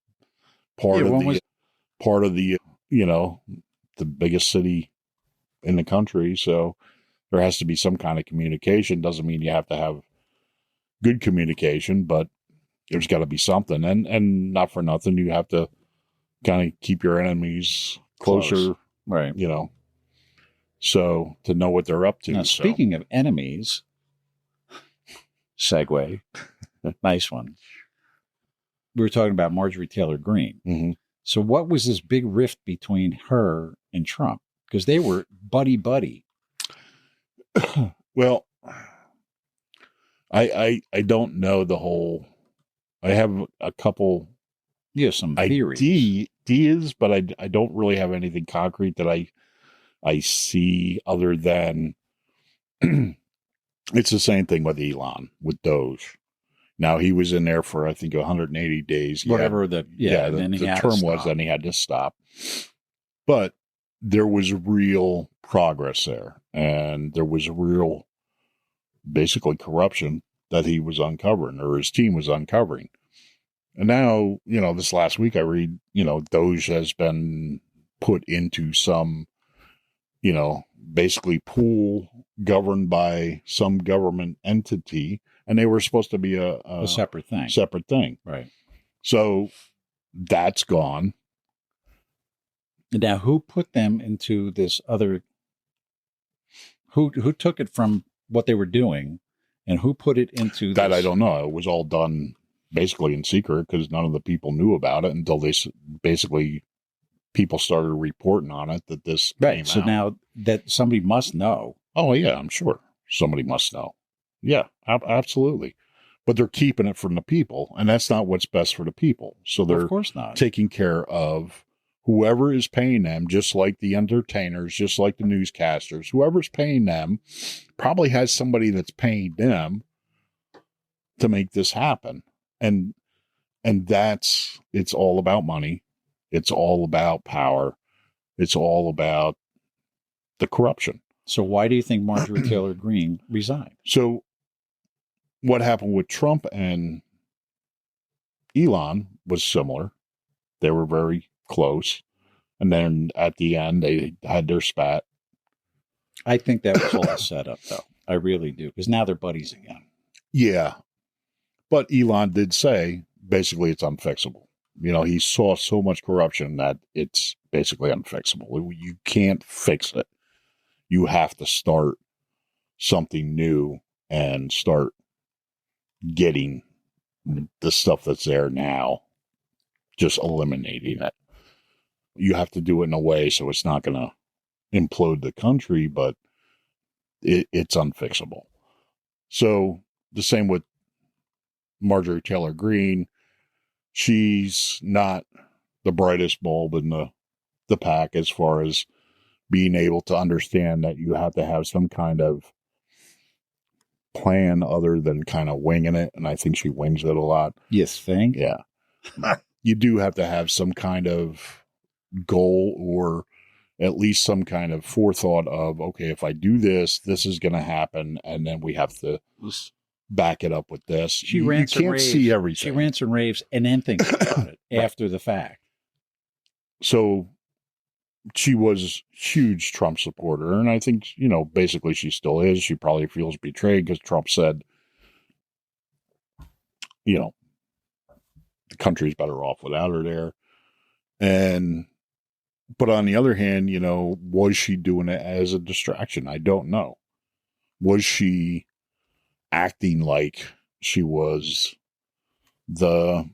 part of the the biggest city in the country. So there has to be some kind of communication. Doesn't mean you have to have good communication, but there's got to be something. And not for nothing, you have to kind of keep your enemies closer. Right. So to know what they're up to. Now, speaking of enemies, segue, nice one. We were talking about Marjorie Taylor Greene. Mm-hmm. So what was this big rift between her and Trump? Because they were buddy-buddy. Well, I don't know the whole. I have a couple. Yeah, some theories. Ideas, but I don't really have anything concrete that I see other than it's the same thing with Elon, with Doge. Now, he was in there for, I think, 180 days. Whatever the term was, then he had to stop. But there was real progress there. And there was real, basically, corruption that he was uncovering, or his team was uncovering. And now, this last week I read, Doge has been put into some, basically pool governed by some government entity, and they were supposed to be a separate thing. Separate thing. Right. So that's gone. Now, who put them into this other? Who took it from what they were doing, and who put it into that? This? I don't know. It was all done basically in secret because none of the people knew about it until people started reporting on it that this came So out. now that somebody must know. Oh yeah, I'm sure somebody must know. Yeah, absolutely. But they're keeping it from the people, and that's not what's best for the people. So they're of course not taking care of whoever is paying them, just like the entertainers, just like the newscasters. Whoever's paying them probably has somebody that's paying them to make this happen. And it's all about money. It's all about power. It's all about the corruption. So why do you think Marjorie Taylor Greene resigned? So what happened with Trump and Elon was similar. They were very close. And then at the end, they had their spat. I think that was all a setup, though. I really do. Because now they're buddies again. Yeah. But Elon did say, basically, it's unfixable. He saw so much corruption that it's basically unfixable. You can't fix it. You have to start something new and start getting the stuff that's there now, just eliminating it. You have to do it in a way so it's not going to implode the country, but it's unfixable. So the same with Marjorie Taylor Greene. She's not the brightest bulb in the pack as far as being able to understand that you have to have some kind of plan other than kind of winging it. And I think she wings it a lot. You think? Yeah. You do have to have some kind of goal or at least some kind of forethought of, okay, if I do this, this is going to happen. And then we have to back it up with this. She you rants can't and raves. see everything. She rants and raves and then thinks about it after the fact. So she was a huge Trump supporter. And I think, basically she still is. She probably feels betrayed because Trump said, the country's better off without her there. But on the other hand, was she doing it as a distraction? I don't know. Was she acting like she was the,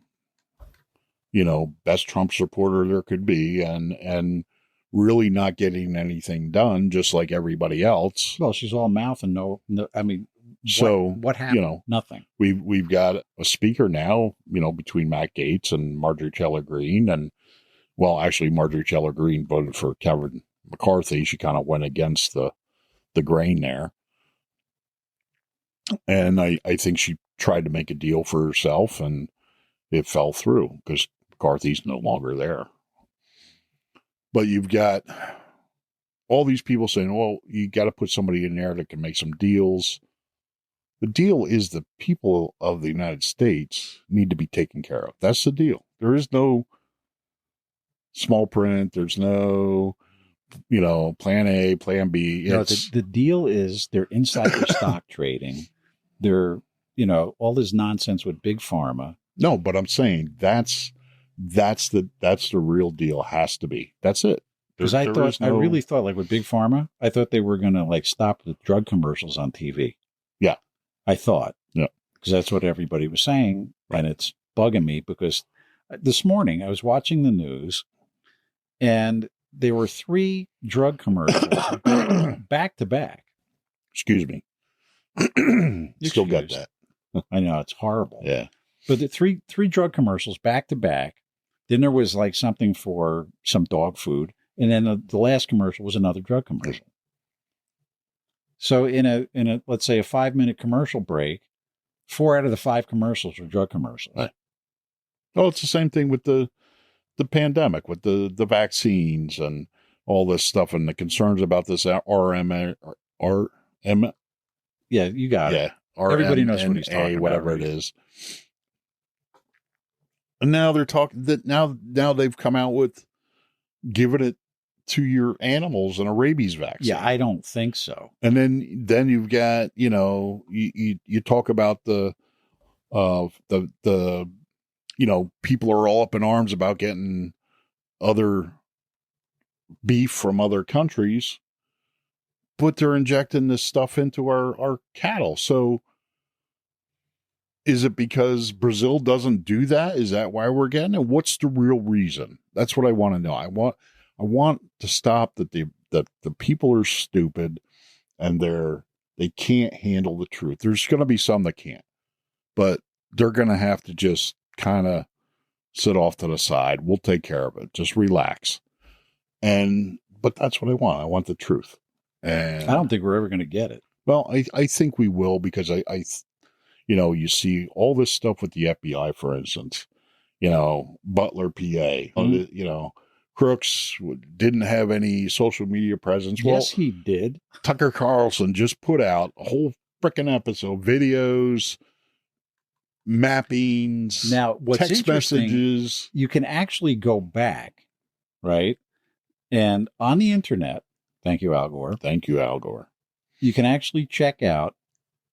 best Trump supporter there could be and really not getting anything done, just like everybody else? Well, she's all mouth and no I mean, so what happened? Nothing. We've got a speaker now, between Matt Gaetz and Marjorie Taylor Greene, and well, actually, Marjorie Taylor Greene voted for Kevin McCarthy. She kind of went against the grain there. And I think she tried to make a deal for herself, and it fell through because McCarthy's no longer there. But you've got all these people saying, well, you got to put somebody in there that can make some deals. The deal is the people of the United States need to be taken care of. That's the deal. There is no small print. There's no, plan A, plan B. The deal is they're insider stock trading. They're, all this nonsense with big pharma. No, but I'm saying that's the real deal has to be. That's it. Because I really thought like with big pharma, I thought they were going to like stop the drug commercials on TV. Yeah. I thought. Yeah. Because that's what everybody was saying. Right. And it's bugging me because this morning I was watching the news and there were 3 drug commercials back to back. Excuse me. Still got that. I know, it's horrible. Yeah. But the three drug commercials back to back. Then there was like something for some dog food. And then the last commercial was another drug commercial. So in a let's say a 5-minute commercial break, 4 out of the 5 commercials were drug commercials. Right. Oh, it's the same thing with the pandemic, with the vaccines and all this stuff and the concerns about this RM. Yeah, you got it. Everybody knows what he's talking about. Whatever it is. And now they're talking that now they've come out with giving it to your animals in a rabies vaccine. Yeah, I don't think so. And then you've got, you talk about the people are all up in arms about getting other beef from other countries, but they're injecting this stuff into our cattle. So is it because Brazil doesn't do that? Is that why we're getting it? What's the real reason? That's what I want to know. I want to stop that the people are stupid and they can't handle the truth. There's going to be some that can't, but they're going to have to just kind of sit off to the side. We'll take care of it. Just relax. But that's what I want. I want the truth. And I don't think we're ever going to get it. Well, I think we will, because you see all this stuff with the FBI, for instance, Butler, PA, Crooks didn't have any social media presence. Yes, he did. Tucker Carlson just put out a whole freaking episode, videos, mappings, now, what's text messages. You can actually go back, right? And on the internet, thank you, Al Gore. Thank you, Al Gore. You can actually check out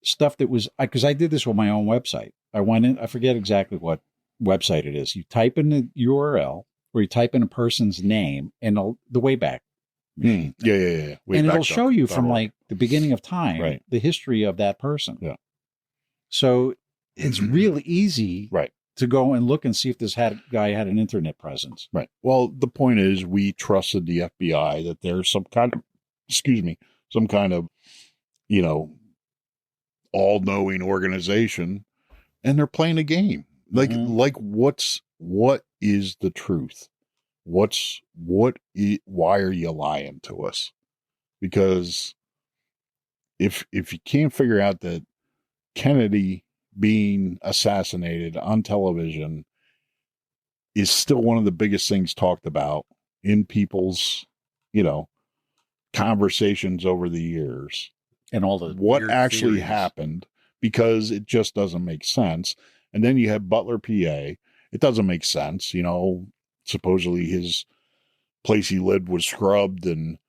stuff that was, because I did this with my own website. I went in, I forget exactly what website it is. You type in the URL, or you type in a person's name and the Wayback. Yeah. And it'll show you from like the beginning of time, right, the history of that person. Yeah. So it's really easy, right, to go and look and see if this guy had an internet presence. Right. Well, the point is, we trusted the FBI that there's some kind of, all-knowing organization, and they're playing a game. Like what is the truth? Why are you lying to us? Because if you can't figure out that Kennedy being assassinated on television is still one of the biggest things talked about in people's, conversations over the years, and all the what actually happened, because it just doesn't make sense. And then you have Butler, PA. It doesn't make sense. Supposedly his place he lived was scrubbed, and,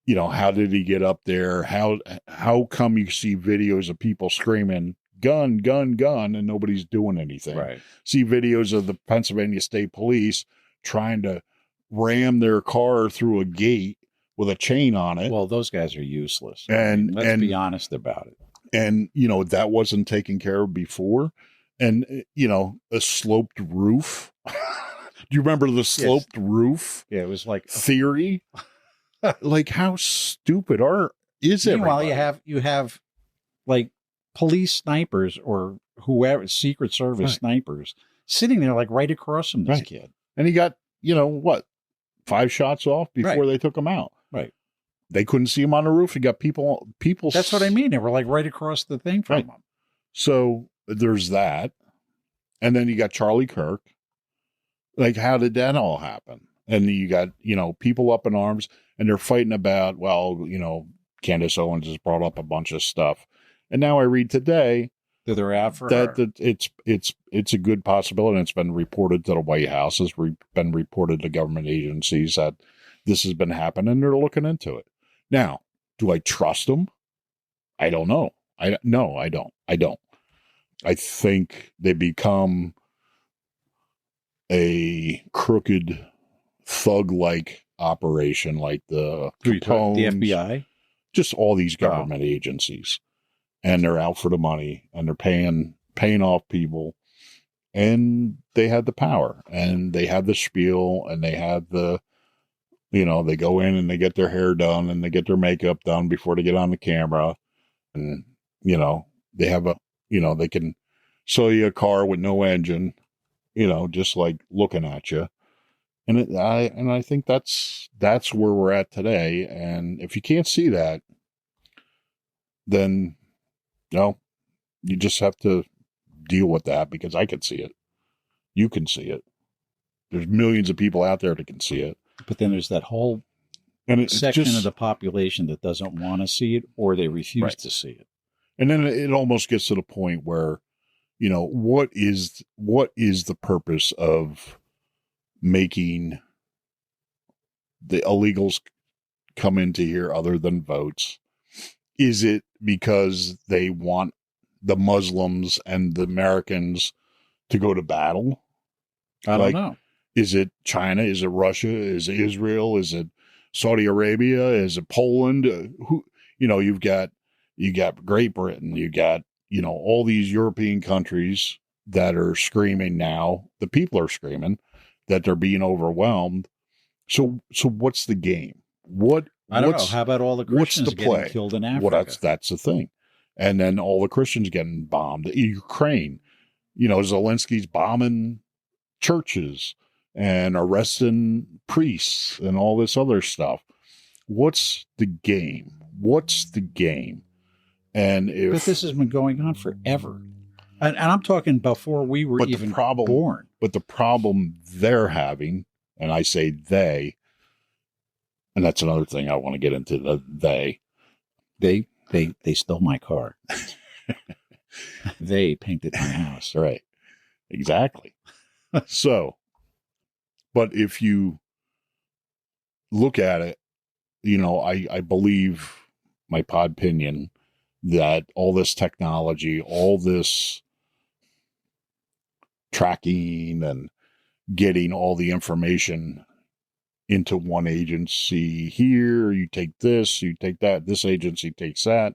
how did he get up there? How come you see videos of people screaming, gun, gun, gun, and nobody's doing anything? Right. See videos of the Pennsylvania State Police trying to ram their car through a gate with a chain on it. Well, those guys are useless. And let's be honest about it. And, that wasn't taken care of before. And, a sloped roof. Do you remember the sloped roof? Yeah, it was like theory. Like, how stupid is it? Meanwhile, you have like police snipers or whoever, Secret Service snipers sitting there like right across from this kid. And he got, 5 shots off before they took him out. Right. They couldn't see him on the roof. He got people. That's what I mean. They were like right across the thing from him. So there's that. And then you got Charlie Kirk. Like, how did that all happen? And you got, people up in arms, and they're fighting about, Candace Owens has brought up a bunch of stuff. And now I read today that they're out for that her. It's a good possibility. And it's been reported to the White House, has been reported to government agencies that this has been happening, and they're looking into it. Now, do I trust them? I don't know. No, I don't. I think they become a crooked thug-like operation, like the Capones, the FBI, just all these government agencies, and they're out for the money, and they're paying off people, and they have the power, and they have the spiel, and they have the, they go in and they get their hair done and they get their makeup done before they get on the camera, and they have they can sell you a car with no engine, just like looking at you. And I think that's where we're at today. And if you can't see that, then you just have to deal with that, because I can see it. You can see it. There's millions of people out there that can see it. But then there's that whole section of the population that doesn't want to see it, or they refuse to see it. And then it almost gets to the point where, what is the purpose of making the illegals come into here other than votes? Is it because they want the Muslims and the Americans to go to battle? I don't know. Is it China? Is it Russia? Is it Israel? Is it Saudi Arabia? Is it Poland? You've got Great Britain. You got, all these European countries that are screaming now. The people are screaming that they're being overwhelmed. So what's the game? I don't know. How about all the Christians getting killed in Africa? Well, that's the thing. And then all the Christians getting bombed. Ukraine, Zelensky's bombing churches and arresting priests and all this other stuff. What's the game? And but this has been going on forever. And I'm talking before we were even born. But the problem they're having, and I say they, and that's another thing I want to get into, they stole my car. They painted my house. Right. Exactly. So, but if you look at it, I believe my Podpinion that all this technology, all this tracking and getting all the information into one agency here, you take this, you take that, this agency takes that.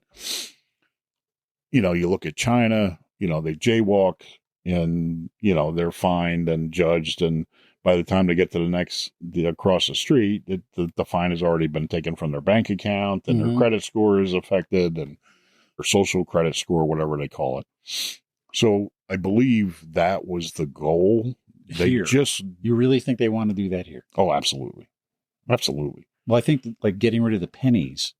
You look at China, they jaywalk and, they're fined and judged. And by the time they get to across the street, the fine has already been taken from their bank account and their credit score is affected and their social credit score, whatever they call it. So I believe that was the goal. You really think they want to do that here? Oh, absolutely. Absolutely. Well, I think like getting rid of the pennies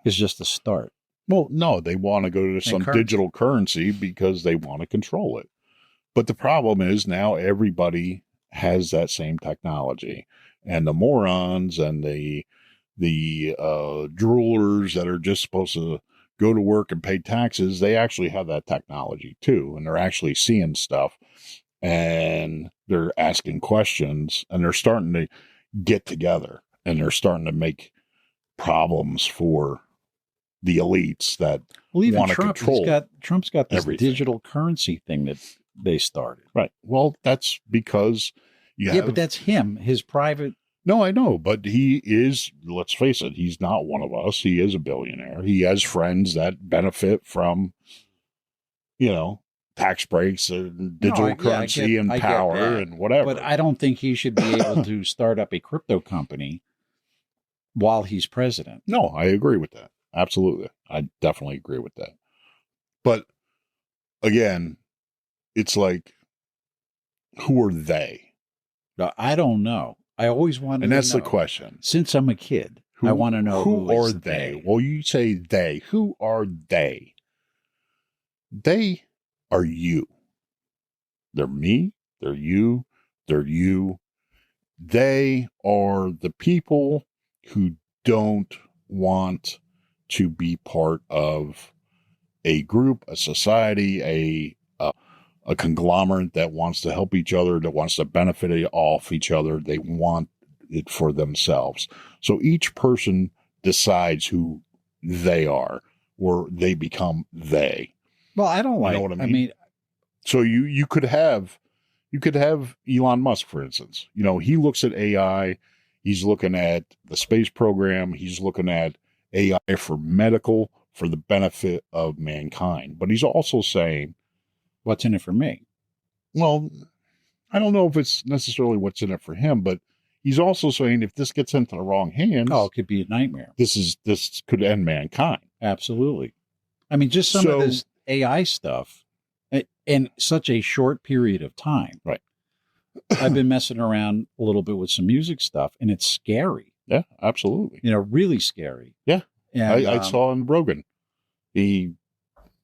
is just the start. Well, no, they want to go to some digital currency because they want to control it. But the problem is now everybody has that same technology, and the morons and the droolers that are just supposed to go to work and pay taxes, they actually have that technology too, and they're actually seeing stuff and they're asking questions and they're starting to get together and they're starting to make problems for the elites that want to control. Trump's got this digital currency thing that they started. Right. Well, that's because but that's him, his private. No, I know, but he is, let's face it, he's not one of us. He is a billionaire. He has friends that benefit from, tax breaks and digital currency and power and whatever. But I don't think he should be able to start up a crypto company while he's president. No, I agree with that. Absolutely. I definitely agree with that. But again, it's like, who are they? I don't know. I always want to know. And that's the question. Since I'm a kid, I want to know who are they? Well, you say they. Who are they? They are you. They're me. They're you. They're you. They are the people who don't want to be part of a group, a society, a conglomerate that wants to help each other, that wants to benefit off each other. They want it for themselves. So each person decides who they are, or they become they. Well, I don't like. You know what I mean? So you could have Elon Musk, for instance. He looks at AI. He's looking at the space program. He's looking at AI for medical, for the benefit of mankind. But he's also saying, what's in it for me? Well, I don't know if it's necessarily what's in it for him, but he's also saying if this gets into the wrong hands, it could be a nightmare. This could end mankind. Absolutely. I mean, just some of this AI stuff in such a short period of time. Right. I've been messing around a little bit with some music stuff, and it's scary. Yeah, absolutely. Really scary. Yeah. And, I saw in Rogan,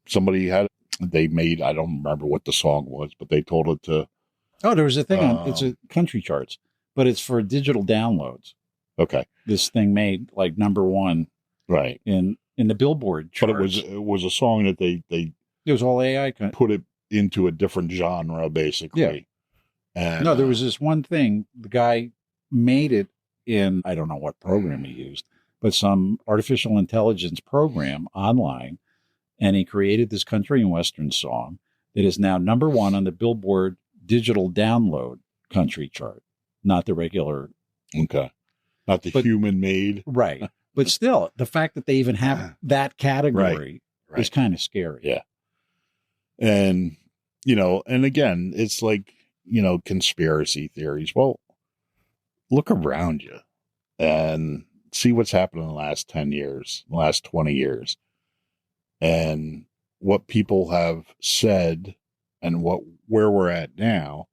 somebody had, they made, I don't remember what the song was, but they told it to. Oh, there was a thing on, it's a country charts, but it's for digital downloads. Okay. This thing made like number one. Right. In the Billboard charts. But it was a song that they it was all AI. Put it into a different genre, basically. Yeah. And, no, there was this one thing, the guy made it in, I don't know what program he used, but some artificial intelligence program online, and he created this country and western song that is now number 1 on the Billboard digital download country chart, not the regular. Okay. Not the human made. Right. But still, the fact that they even have that category is kind of scary. Yeah. And, and again, it's like, conspiracy theories. Well, look around you and see what's happened in the last 10 years, the last 20 years, and what people have said and where we're at now.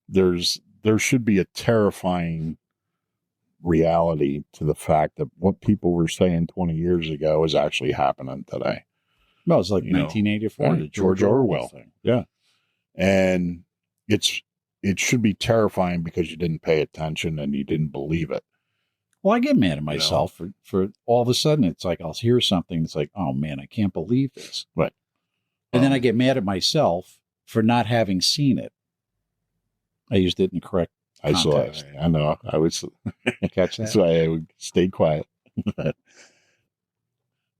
There should be a terrifying reality to the fact that what people were saying 20 years ago is actually happening today. Well, it's like 1984, the George Orwell thing. Yeah. And it should be terrifying because you didn't pay attention and you didn't believe it. Well, I get mad at myself for all of a sudden, it's like I'll hear something that's like, oh man, I can't believe this. Right. And then I get mad at myself for not having seen it. I used it in the correct context. I saw it. I know. I was Catch that. So I would stay quiet.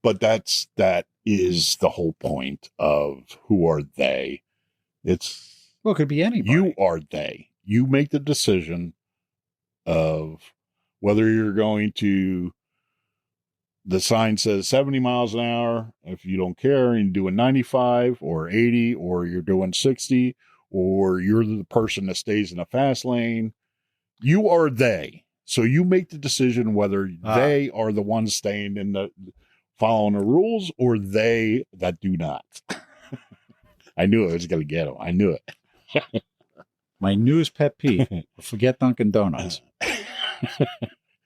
But that is the whole point of who are they. It could be anybody. You are they. You make the decision of whether you're going to, the sign says 70 miles an hour. If you don't care and you're doing 95 or 80 or you're doing 60 or you're the person that stays in a fast lane, you are they. So you make the decision whether they are the ones staying in following the rules or they that do not. I knew I was going to get them. I knew it. My newest pet peeve, forget Dunkin' Donuts.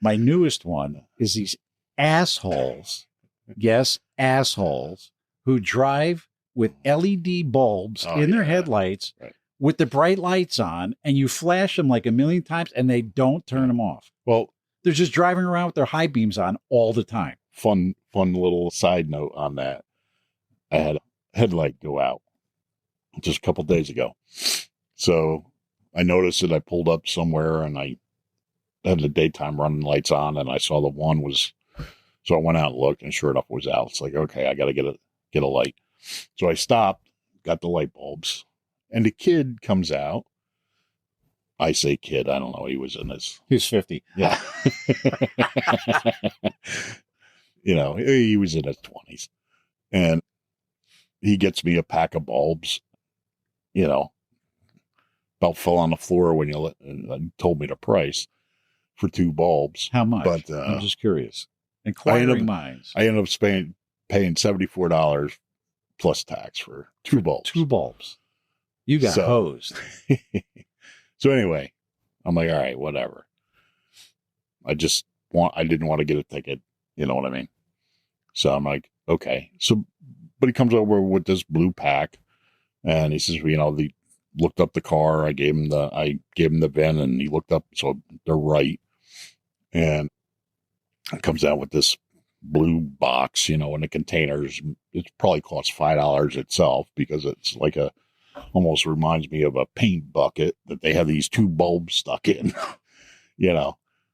My newest one is these assholes, yes, assholes, who drive with LED bulbs in their headlights with the bright lights on, and you flash them like a million times, and they don't turn them off. Well, they're just driving around with their high beams on all the time. Fun little side note on that. I had a headlight go out just a couple days ago. So I noticed that I pulled up somewhere and I had the daytime running lights on and I saw the one was, so I went out and looked and sure enough it was out. It's like, okay, I got to get a light. So I stopped, got the light bulbs, and the kid comes out. I say kid, I don't know. He was 50. Yeah. He was in his 20s and he gets me a pack of bulbs, about fell on the floor when you told me the price for 2 bulbs. How much? But I'm just curious. Inquiring minds. I ended up paying $74 plus tax for 2 bulbs. 2 bulbs. You got hosed. So anyway, I'm like, all right, whatever. I didn't want to get a ticket. You know what I mean? So I'm like, okay. So, but he comes over with this blue pack and he says, they looked up the car. I gave him the VIN and he looked up. So they're right. And it comes out with this blue box, in the containers. It probably costs $5 itself because it's like almost reminds me of a paint bucket that they have these 2 bulbs stuck in,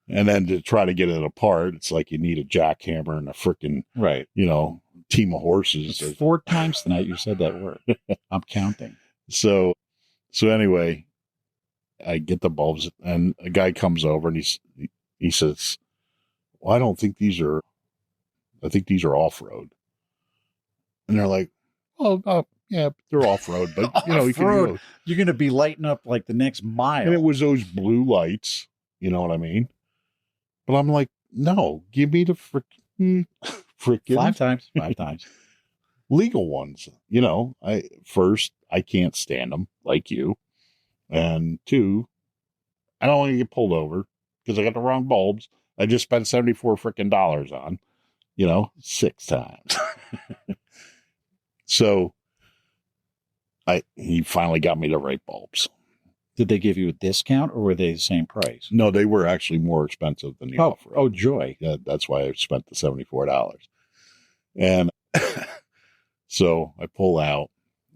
and then to try to get it apart, it's like you need a jackhammer and a freaking, team of horses. It's 4 times tonight you said that word. I'm counting. So anyway, I get the bulbs and a guy comes over and he says, well, I think these are off-road. And they're like, oh, yeah, they're off-road, but off-road. You're going to be lighting up like the next mile. And it was those blue lights, you know what I mean? But I'm like, no, give me the freaking 5 times legal ones. I can't stand them like you. And 2, I don't want to get pulled over because I got the wrong bulbs. I just spent $74 freaking on, 6 times. So he finally got me the right bulbs. Did they give you a discount or were they the same price? No, they were actually more expensive than the off-road. Oh, joy. Yeah, that's why I spent the $74. And so I pull out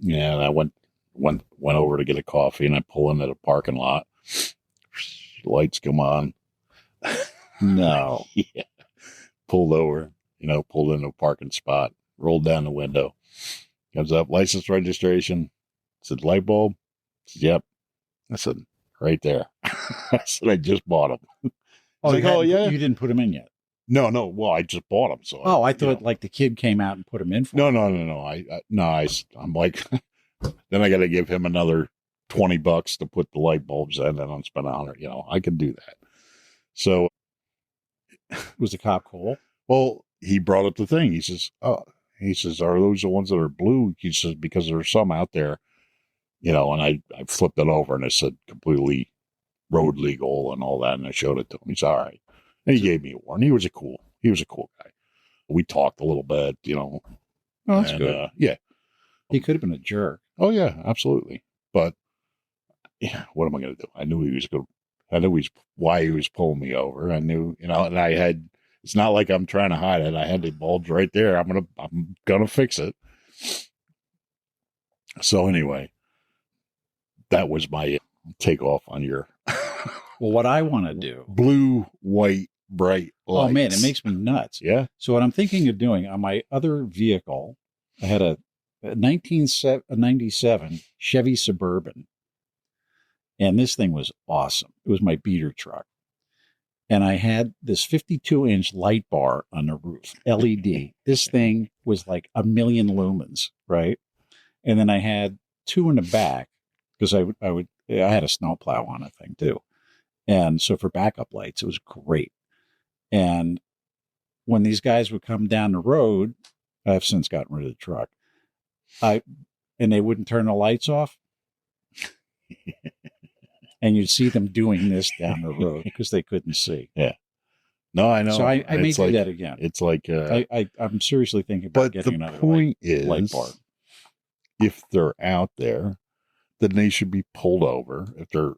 and I went over to get a coffee and I pull into the parking lot. Lights come on. No. Yeah. pulled over, pulled into a parking spot, rolled down the window, comes up, license registration. I said, light bulb? I said, yep. I said, right there. I said, I just bought them. Oh, like, yeah. You didn't put them in yet. No. Well, I just bought them. So I thought like the kid came out and put them in for No. I'm like, then I got to give him another $20 to put the light bulbs in, and I'm spending $100. I can do that. So, was the cop cool? Well, he brought up the thing. He says, are those the ones that are blue? He says, because there are some out there, and I flipped it over and it said completely road legal and all that. And I showed it to him. He's all right. And he gave me a warning. He was a cool guy. We talked a little bit, Oh, that's good. Yeah. He could have been a jerk. Oh yeah, absolutely. But yeah, what am I going to do? I knew why he was pulling me over. I knew, and it's not like I'm trying to hide it. I had the bulbs right there. I'm gonna fix it. So anyway, that was my takeoff on your. Well, what I want to do, blue, white, bright lights. Oh man, it makes me nuts. Yeah. So what I'm thinking of doing on my other vehicle, I had a 1997 Chevy Suburban. And this thing was awesome. It was my beater truck. And I had this 52-inch light bar on the roof, LED. This thing was like 1,000,000 lumens, right? And then I had two in the back because I had a snowplow on a thing too. And so for backup lights, it was great. And when these guys would come down the road, I've since gotten rid of the truck. And they wouldn't turn the lights off. And you'd see them doing this down the road because they couldn't see. Yeah. No, I know. So I may do that again. It's like I'm seriously thinking about getting another light bar. If they're out there, then they should be pulled over. If they're,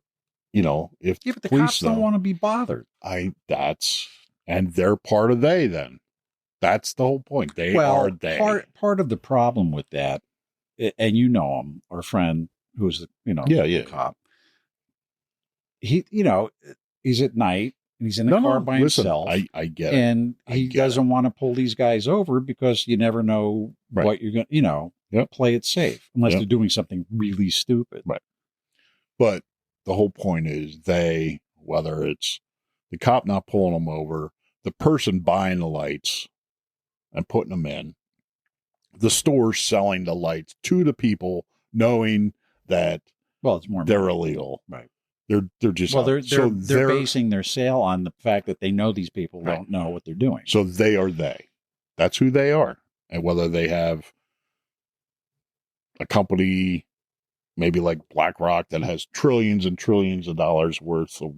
if but the cops don't want to be bothered. And they're part of they then. That's the whole point. They are they. Part of the problem with that, and him, our friend who's the cop. He, he's at night and he's in the car by himself. I get it. And he doesn't want to pull these guys over because you never know what you're going to, play it safe unless they're doing something really stupid. Right. But the whole point is whether it's the cop not pulling them over, the person buying the lights and putting them in, the store selling the lights to the people knowing that it's more they're illegal. Right. They're just they're basing their sale on the fact that they know these people don't know what they're doing. So they are they. That's who they are. And whether they have a company maybe like BlackRock that has trillions and trillions of dollars worth, or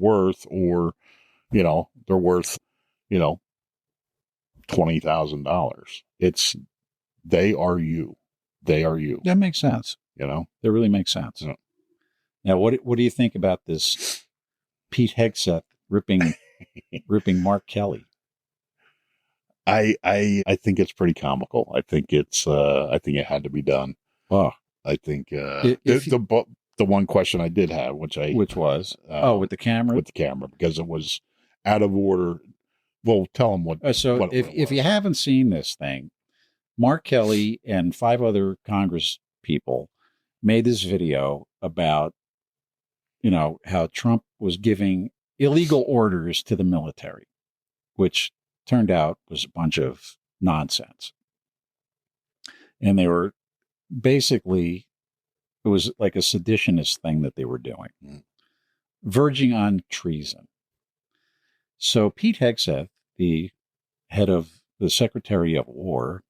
they're worth $20,000. They are you. They are you. That makes sense. That really makes sense. Yeah. Now, what do you think about this Pete Hegseth ripping Mark Kelly? I think it's pretty comical. I think it had to be done. Oh, I think the one question I did have, which was with the camera, because it was out of order. Well, tell them what. So if you haven't seen this thing, Mark Kelly and 5 other Congress people made this video about how Trump was giving illegal orders to the military, which turned out was a bunch of nonsense. And they were basically, it was like a seditionist thing that they were doing, verging on treason. So Pete Hegseth, the head of the Secretary of War,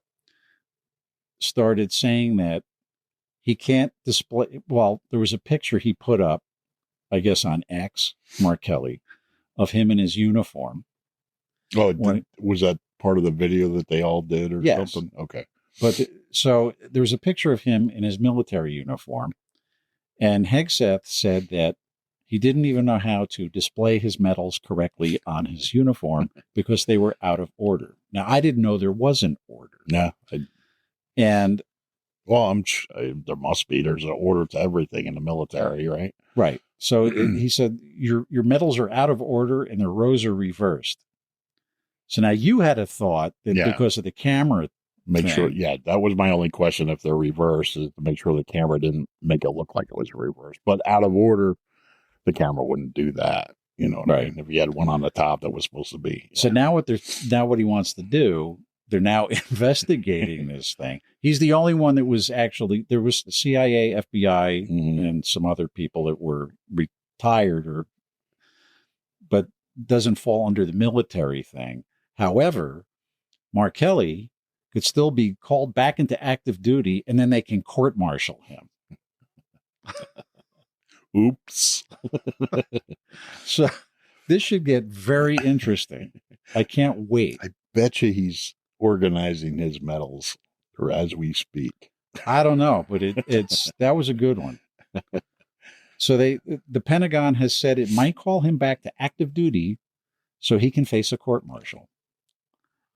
started saying that he can't display, there was a picture he put up, I guess on X, Mark Kelly, of him in his uniform. Oh, was that part of the video that they all did or something? Okay. But so there was a picture of him in his military uniform, and Hegseth said that he didn't even know how to display his medals correctly on his uniform because they were out of order. Now, I didn't know there was an order. No. There must be. There's an order to everything in the military, right? Right. So he said, your medals are out of order and the rows are reversed. So now you had a thought that because of the camera Make thing, sure, that was my only question. If they're reversed, is to make sure the camera didn't make it look like it was reversed. But out of order, the camera wouldn't do that. You know what I mean? If you had one on the top that was supposed to be. So now what he wants to do, they're now investigating this thing. He's the only one that was actually, there was the CIA, FBI, and some other people that were retired but doesn't fall under the military thing. However, Mark Kelly could still be called back into active duty, and then they can court-martial him. Oops. So this should get very interesting. I can't wait. I bet you he's organizing his medals as we speak. I don't know, but that was a good one. So the Pentagon has said it might call him back to active duty so he can face a court-martial.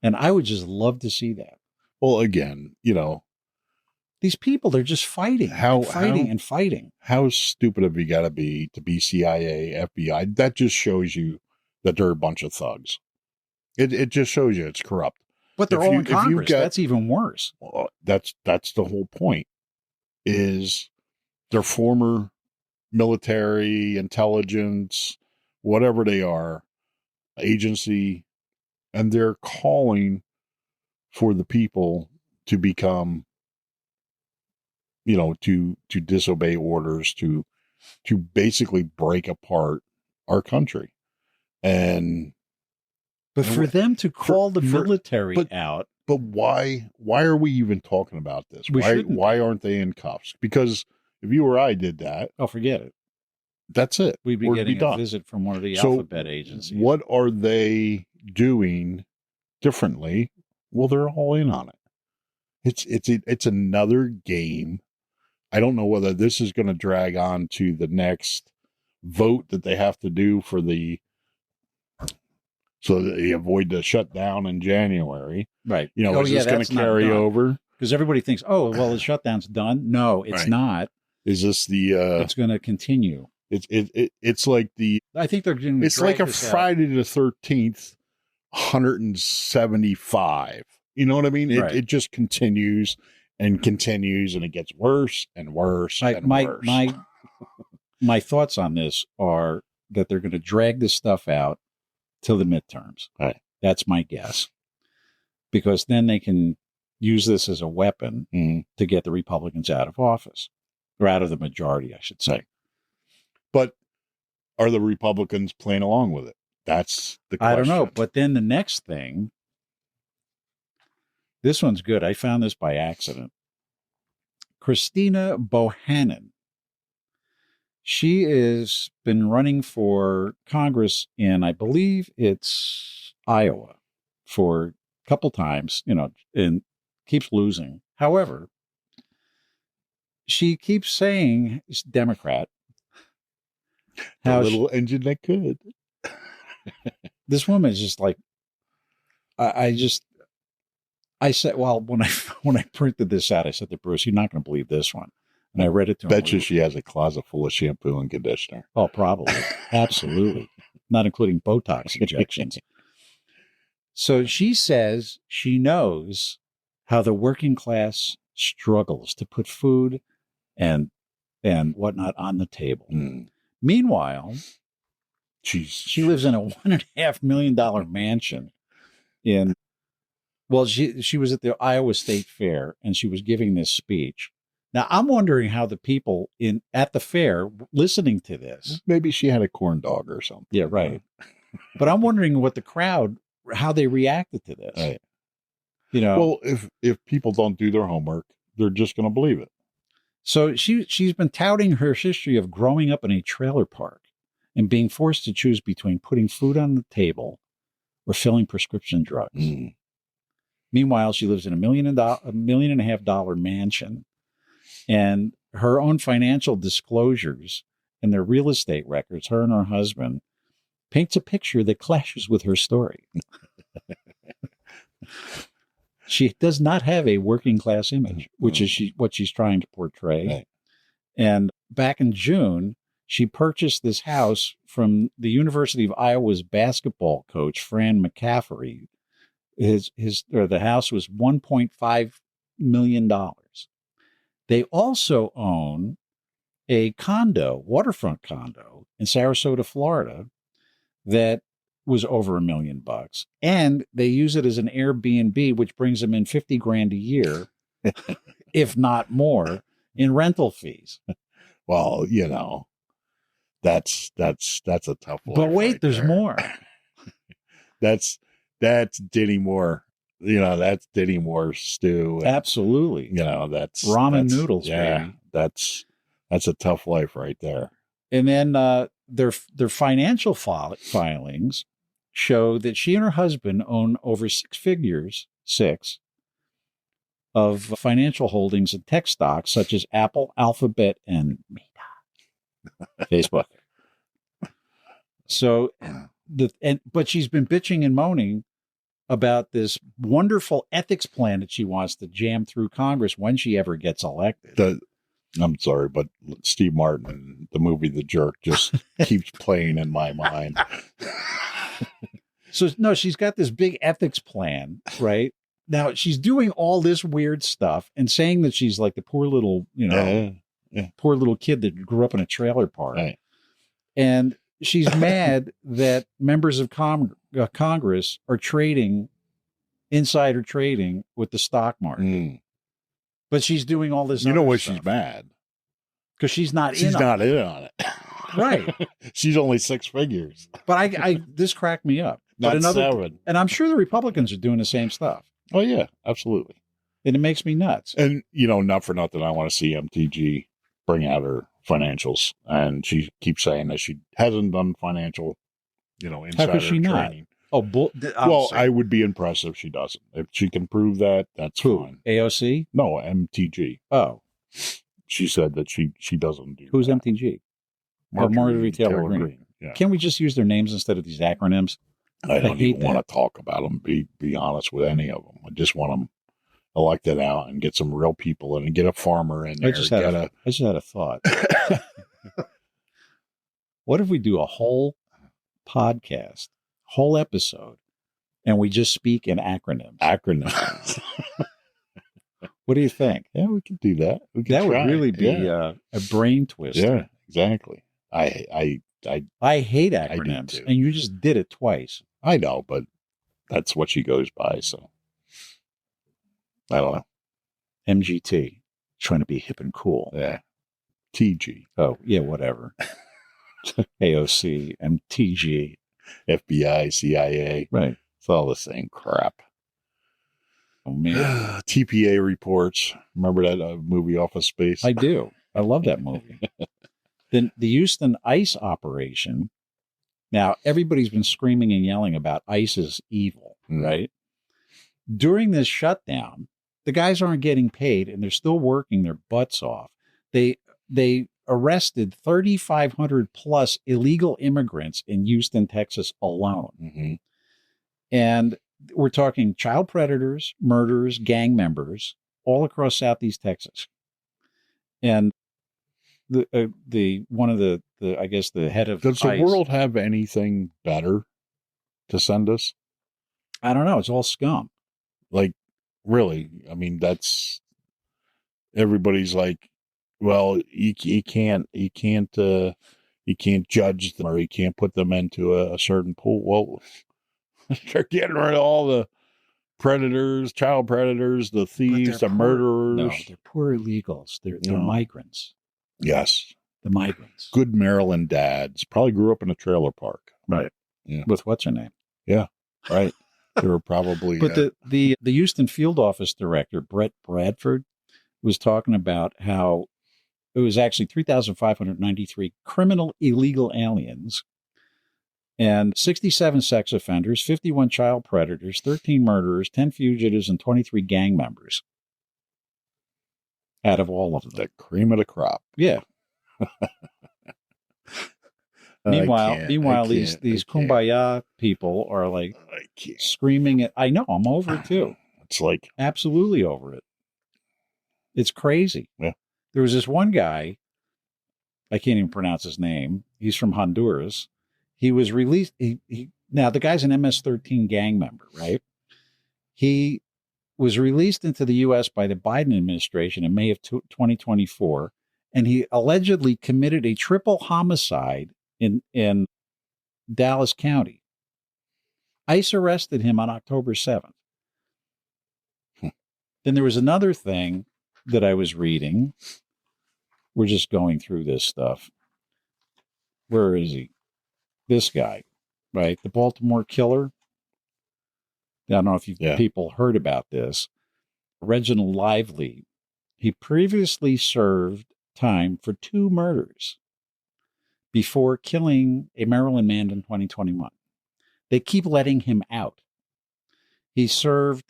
And I would just love to see that. Well, again, these people, they're just fighting and fighting. How stupid have you got to be CIA, FBI? That just shows you that they're a bunch of thugs. It just shows you it's corrupt. But they're all in Congress. That's even worse. Well, that's the whole point. Is they're former military, intelligence, whatever they are, agency, and they're calling for the people to become, to disobey orders, to basically break apart our country. But for them to call the military out. But why are we even talking about this? Why aren't they in cuffs? Because if you or I did that, forget it. That's it. We'd be getting a visit from one of the alphabet agencies. What are they doing differently? Well, they're all in on it. It's another game. I don't know whether this is going to drag on to the next vote that they have to do so that they avoid the shutdown in January. Right. Is this going to carry over? Because everybody thinks, the shutdown's done. No, it's not. Is this it's going to continue. It's like I think they're going to. It's like a Friday the 13th, 175. You know what I mean? It just continues and continues, and it gets worse and worse and worse. My thoughts on this are that they're going to drag this stuff out till the midterms. Right. That's my guess, because then they can use this as a weapon to get the Republicans out of office, or out of the majority, I should say. Right. But are the Republicans playing along with it? That's the question. I don't know. But then the next thing, this one's good. I found this by accident. Christina Bohannon. She has been running for Congress in, I believe it's Iowa, for a couple times, and keeps losing. However, she keeps saying, she's Democrat, how little engine that could. This woman is just like, I said, well, when I printed this out, I said to Bruce, you're not going to believe this one. And I read it to him. Bet you she has a closet full of shampoo and conditioner. Oh, probably. Absolutely. Not including Botox injections. So she says she knows how the working class struggles to put food and whatnot on the table. Meanwhile, she lives in a $1.5 million mansion she was at the Iowa State Fair, and she was giving this speech. Now, I'm wondering how the people at the fair listening to this. Maybe she had a corn dog or something. Yeah, right. But I'm wondering what the crowd, how they reacted to this. Right. Well, if people don't do their homework, they're just going to believe it. So she's been touting her history of growing up in a trailer park and being forced to choose between putting food on the table or filling prescription drugs. Meanwhile, she lives in $1.5 million mansion, and her own financial disclosures and their real estate records, her and her husband, paints a picture that clashes with her story. She does not have a working class image, which is what she's trying to portray. Right. And back in June, she purchased this house from the University of Iowa's basketball coach, Fran McCaffery, The house was $1.5 million. They also own a waterfront condo in Sarasota, Florida, that was over $1 million. And they use it as an Airbnb, which brings them in $50,000 a year, if not more, in rental fees. Well, that's a tough one. But wait, there's more. That's Diddy Moore. That's Diddy Moore stew. Absolutely. That's ramen noodles. Yeah, baby. that's a tough life right there. And then their financial filings show that she and her husband own over six of financial holdings in tech stocks such as Apple, Alphabet, and Meta, Facebook. So, but she's been bitching and moaning about this wonderful ethics plan that she wants to jam through Congress when she ever gets elected. I'm sorry, but Steve Martin, the movie The Jerk, just keeps playing in my mind. So, no, she's got this big ethics plan, right? Now, she's doing all this weird stuff and saying that she's like the poor little, poor little kid that grew up in a trailer park. Right. And she's mad that members of Congress are insider trading with the stock market. Mm. But she's doing all this. She's mad? Because she's not in on it. Right. She's only six figures. But this cracked me up. Not seven. And I'm sure the Republicans are doing the same stuff. Oh, yeah, absolutely. And it makes me nuts. And, not for nothing, I want to see MTG bring out her financials. And she keeps saying that she hasn't done financial, insider How could she training. Not? Well, I would be impressed if she doesn't. If she can prove that, that's fine. AOC? No, MTG. Oh. She said that she doesn't do Who's that. MTG? Marjorie Taylor Greene. Yeah. Can't we just use their names instead of these acronyms? I don't even want to talk about them, be honest with any of them. I just want them elected out and get some real people in and get a farmer in there. I just had a thought. What if we do a whole podcast, whole episode, and we just speak in acronyms? Acronyms. What do you think? Yeah, we could do that. That would really be a brain twister. Yeah, exactly. I hate acronyms, and you just did it twice. I know, but that's what she goes by, so I don't know. MGT, trying to be hip and cool. Yeah. TG. Oh, yeah, whatever. AOC, MTG. FBI, CIA. Right. It's all the same crap. Oh, man. TPA reports. Remember that movie Office Space? I do. I love that movie. Then the Houston ICE operation. Now, everybody's been screaming and yelling about ICE is evil, right? During this shutdown, the guys aren't getting paid and they're still working their butts off. They arrested 3,500 plus illegal immigrants in Houston, Texas alone. Mm-hmm. And we're talking child predators, murderers, gang members, all across Southeast Texas. And the head of Does ICE, the world have anything better to send us? I don't know. It's all scum. Like, really? I mean, that's everybody's like, well, you can't judge them or you can't put them into a certain pool. Well, they're getting rid of all the predators, child predators, the thieves, the murderers. No, they're poor illegals. They're migrants. Yes. The migrants. Good Maryland dads. Probably grew up in a trailer park. Right. Yeah. With what's her name? Yeah. Right. They were probably. But the Houston field office director, Brett Bradford, was talking about how it was actually 3,593 criminal illegal aliens and 67 sex offenders, 51 child predators, 13 murderers, 10 fugitives, and 23 gang members. Out of all of them. The cream of the crop. Yeah. Meanwhile, these kumbaya people are like screaming at. I know, I'm over it too. It's like absolutely over it. It's crazy. Yeah. There was this one guy, I can't even pronounce his name. He's from Honduras. He was released. Now the guy's an MS-13 gang member, right? He was released into the U.S. by the Biden administration in May of 2024, and he allegedly committed a triple homicide in Dallas County. ICE arrested him on October 7th. Then there was another thing that I was reading. We're just going through this stuff. Where is he? This guy, right? The Baltimore killer. I don't know if people heard about this. Reginald Lively. He previously served time for 2 murders before killing a Maryland man in 2021. They keep letting him out. He served,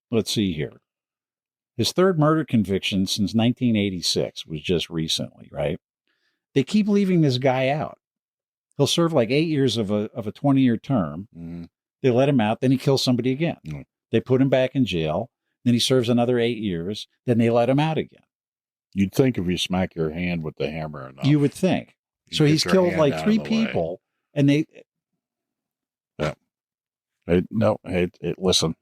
let's see here. His 3rd murder conviction since 1986 was just recently, right? They keep leaving this guy out. He'll serve like 8 years of a 20-year term. Mm-hmm. They let him out. Then he kills somebody again. Mm-hmm. They put him back in jail. Then he serves another 8 years. Then they let him out again. You'd think if you smack your hand with the hammer enough. You would think. So he's killed like 3 people. And they... Yeah. Listen,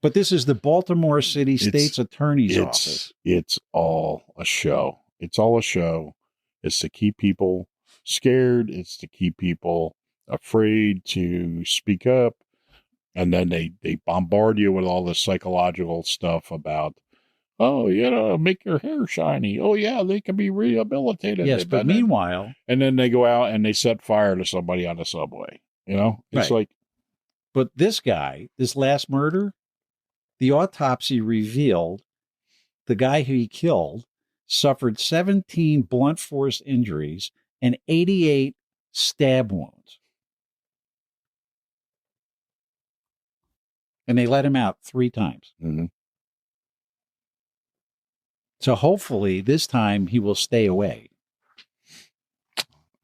But this is the Baltimore City State's Attorney's Office. It's all a show. It's all a show. It's to keep people scared. It's to keep people afraid to speak up. And then they bombard you with all this psychological stuff about, oh, make your hair shiny. Oh, yeah, they can be rehabilitated. Yes, but meanwhile... And then they go out and they set fire to somebody on the subway. It's like... But this guy, this last murder, the autopsy revealed the guy who he killed suffered 17 blunt force injuries and 88 stab wounds. And they let him out 3 times. Mm-hmm. So hopefully this time he will stay away.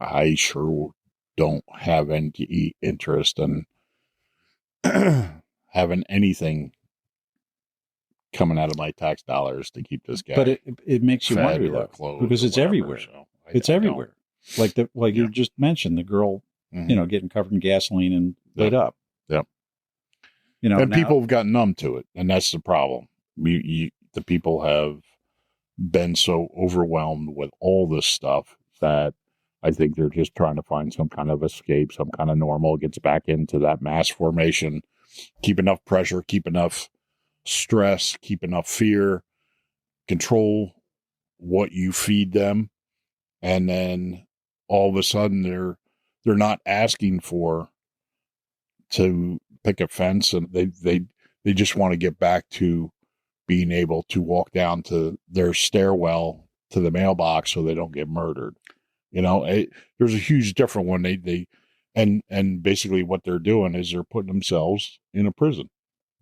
I sure don't have any interest in having anything coming out of my tax dollars to keep this guy. But it makes you wonder though, because it's everywhere. So it's everywhere. Like you just mentioned, the girl, mm-hmm. Getting covered in gasoline and lit up. Yep. And people have gotten numb to it, and that's the problem. The people have been so overwhelmed with all this stuff that I think they're just trying to find some kind of escape, some kind of normal, gets back into that mass formation, keep enough pressure, keep enough stress, keep enough fear, control what you feed them. And then all of a sudden they're not asking to pick a fence, and they just want to get back to being able to walk down to their stairwell to the mailbox so they don't get murdered. There's a huge difference when they basically what they're doing is they're putting themselves in a prison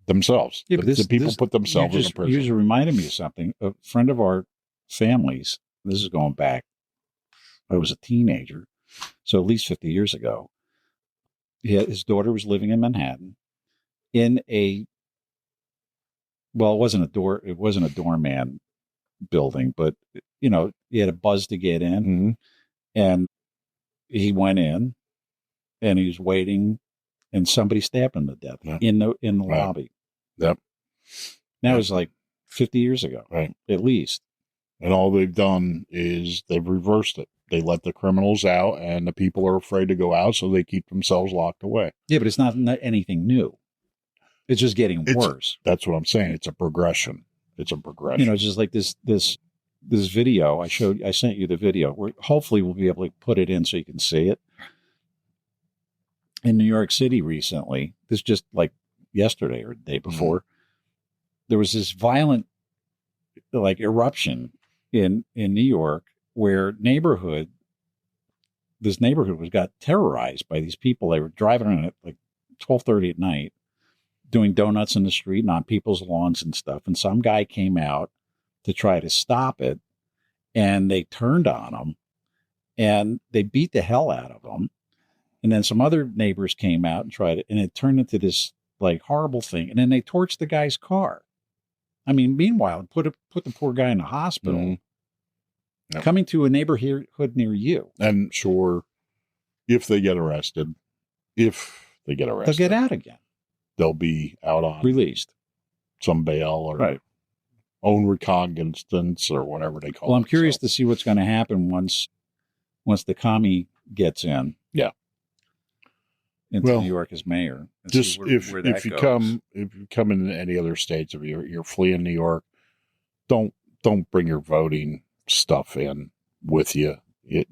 themselves. Yeah, the people put themselves in a prison. You just reminded me of something. A friend of our family's, this is going back, I was a teenager, so at least 50 years ago. His daughter was living in Manhattan in it wasn't a doorman building, but he had a buzz to get in. Mm-hmm. And he went in and he was waiting and somebody stabbed him to death in the Right. lobby. Yep. That was like 50 years ago, right? At least. And all they've done is they've reversed it. They let the criminals out and the people are afraid to go out, so they keep themselves locked away. Yeah, but it's not anything new. It's just getting worse. That's what I'm saying. It's a progression. It's just like this video I sent you the video where hopefully we'll be able to put it in so you can see it. In New York City recently, this just like yesterday or the day before, there was this violent eruption in New York where this neighborhood got terrorized by these people. They were driving around at like 12:30 at night, doing donuts in the street and on people's lawns and stuff. And some guy came out to try to stop it, and they turned on him and they beat the hell out of him. And then some other neighbors came out and tried it, and it turned into this horrible thing. And then they torched the guy's car. I mean, meanwhile, put the poor guy in the hospital. Mm-hmm. Yep. Coming to a neighborhood near you. And sure, if they get arrested, they'll get out again. they'll be out on released some bail or own recognizance or whatever they call it. Well, I'm curious to see what's going to happen once the commie gets in. Yeah. Into New York as mayor. Just if you come into any other states, if you're fleeing New York, don't bring your voting stuff in with you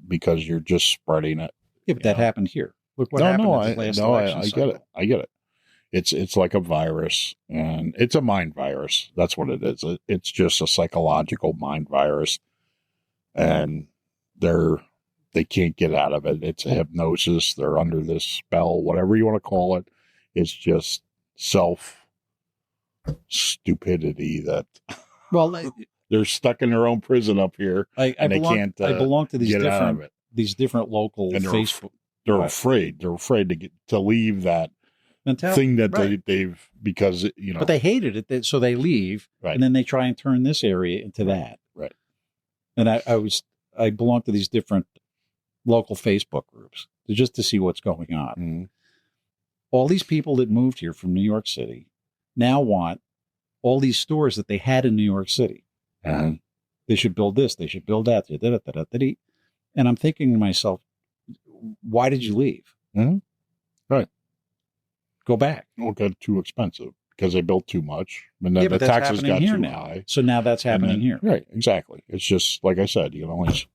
because you're just spreading it. Yeah, but that happened here. Look what happened at the last election cycle. I get it. It's like a virus, and it's a mind virus. That's what it is. It's just a psychological mind virus, and they can't get out of it. It's a hypnosis. They're under this spell, whatever you want to call it. It's just stupidity that they're stuck in their own prison up here. I belong to these different local Facebook. They're afraid. They're afraid to leave that thing that they've because But they hated it, so they leave, and then they try and turn this area into that. Right. And I belong to these different local Facebook groups just to see what's going on. Mm-hmm. All these people that moved here from New York City now want all these stores that they had in New York City. Mm-hmm. They should build this. They should build that. And I'm thinking to myself, why did you leave? Mm-hmm. Right. Go back. Well, it got too expensive because they built too much. And then the taxes got too high. So now that's happening here. Right. Exactly. It's just, like I said, you can always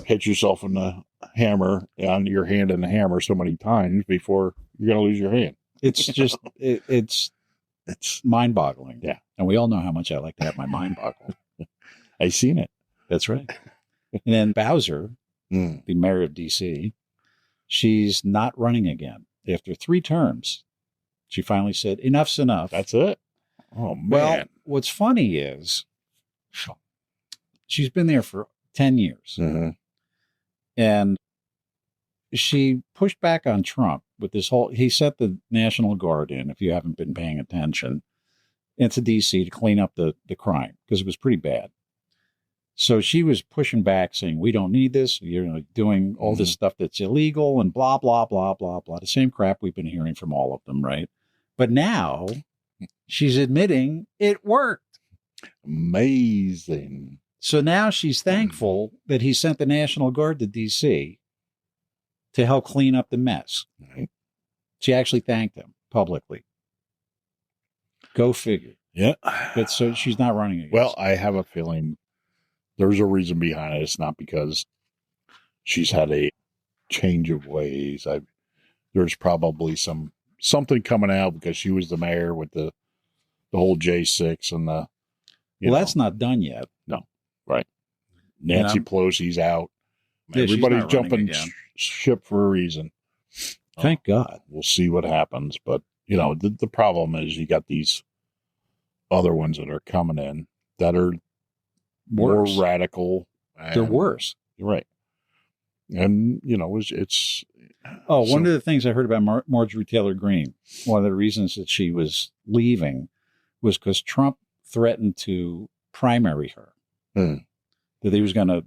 hit yourself in the hammer on your hand in the hammer so many times before you're going to lose your hand. It's just, it's mind boggling. Yeah. And we all know how much I like to have my mind boggled. I've seen it. That's right. And then Bowser, the mayor of D.C., she's not running again. After 3 terms, she finally said, enough's enough. That's it? Oh, man. Well, what's funny is she's been there for 10 years. Mm-hmm. And she pushed back on Trump with this he sent the National Guard in, if you haven't been paying attention, into D.C. to clean up the crime because it was pretty bad. So she was pushing back saying, we don't need this. You're doing all this stuff that's illegal and blah, blah, blah, blah, blah. The same crap we've been hearing from all of them, right? But now she's admitting it worked. Amazing. So now she's thankful that he sent the National Guard to D.C. to help clean up the mess. Right. She actually thanked him publicly. Go figure. Yeah. But so she's not running again. Well, I have a feeling there's a reason behind it. It's not because she's had a change of ways. There's probably something coming out because she was the mayor with the whole J6 and the. That's not done yet. No, right. Nancy Pelosi's out. Yeah, everybody's jumping ship for a reason. Thank God. We'll see what happens, but the problem is you got these other ones that are coming in that are more radical. They're worse. You're right. And, it's. One of the things I heard about Marjorie Taylor Greene, one of the reasons that she was leaving was because Trump threatened to primary her. That he was going to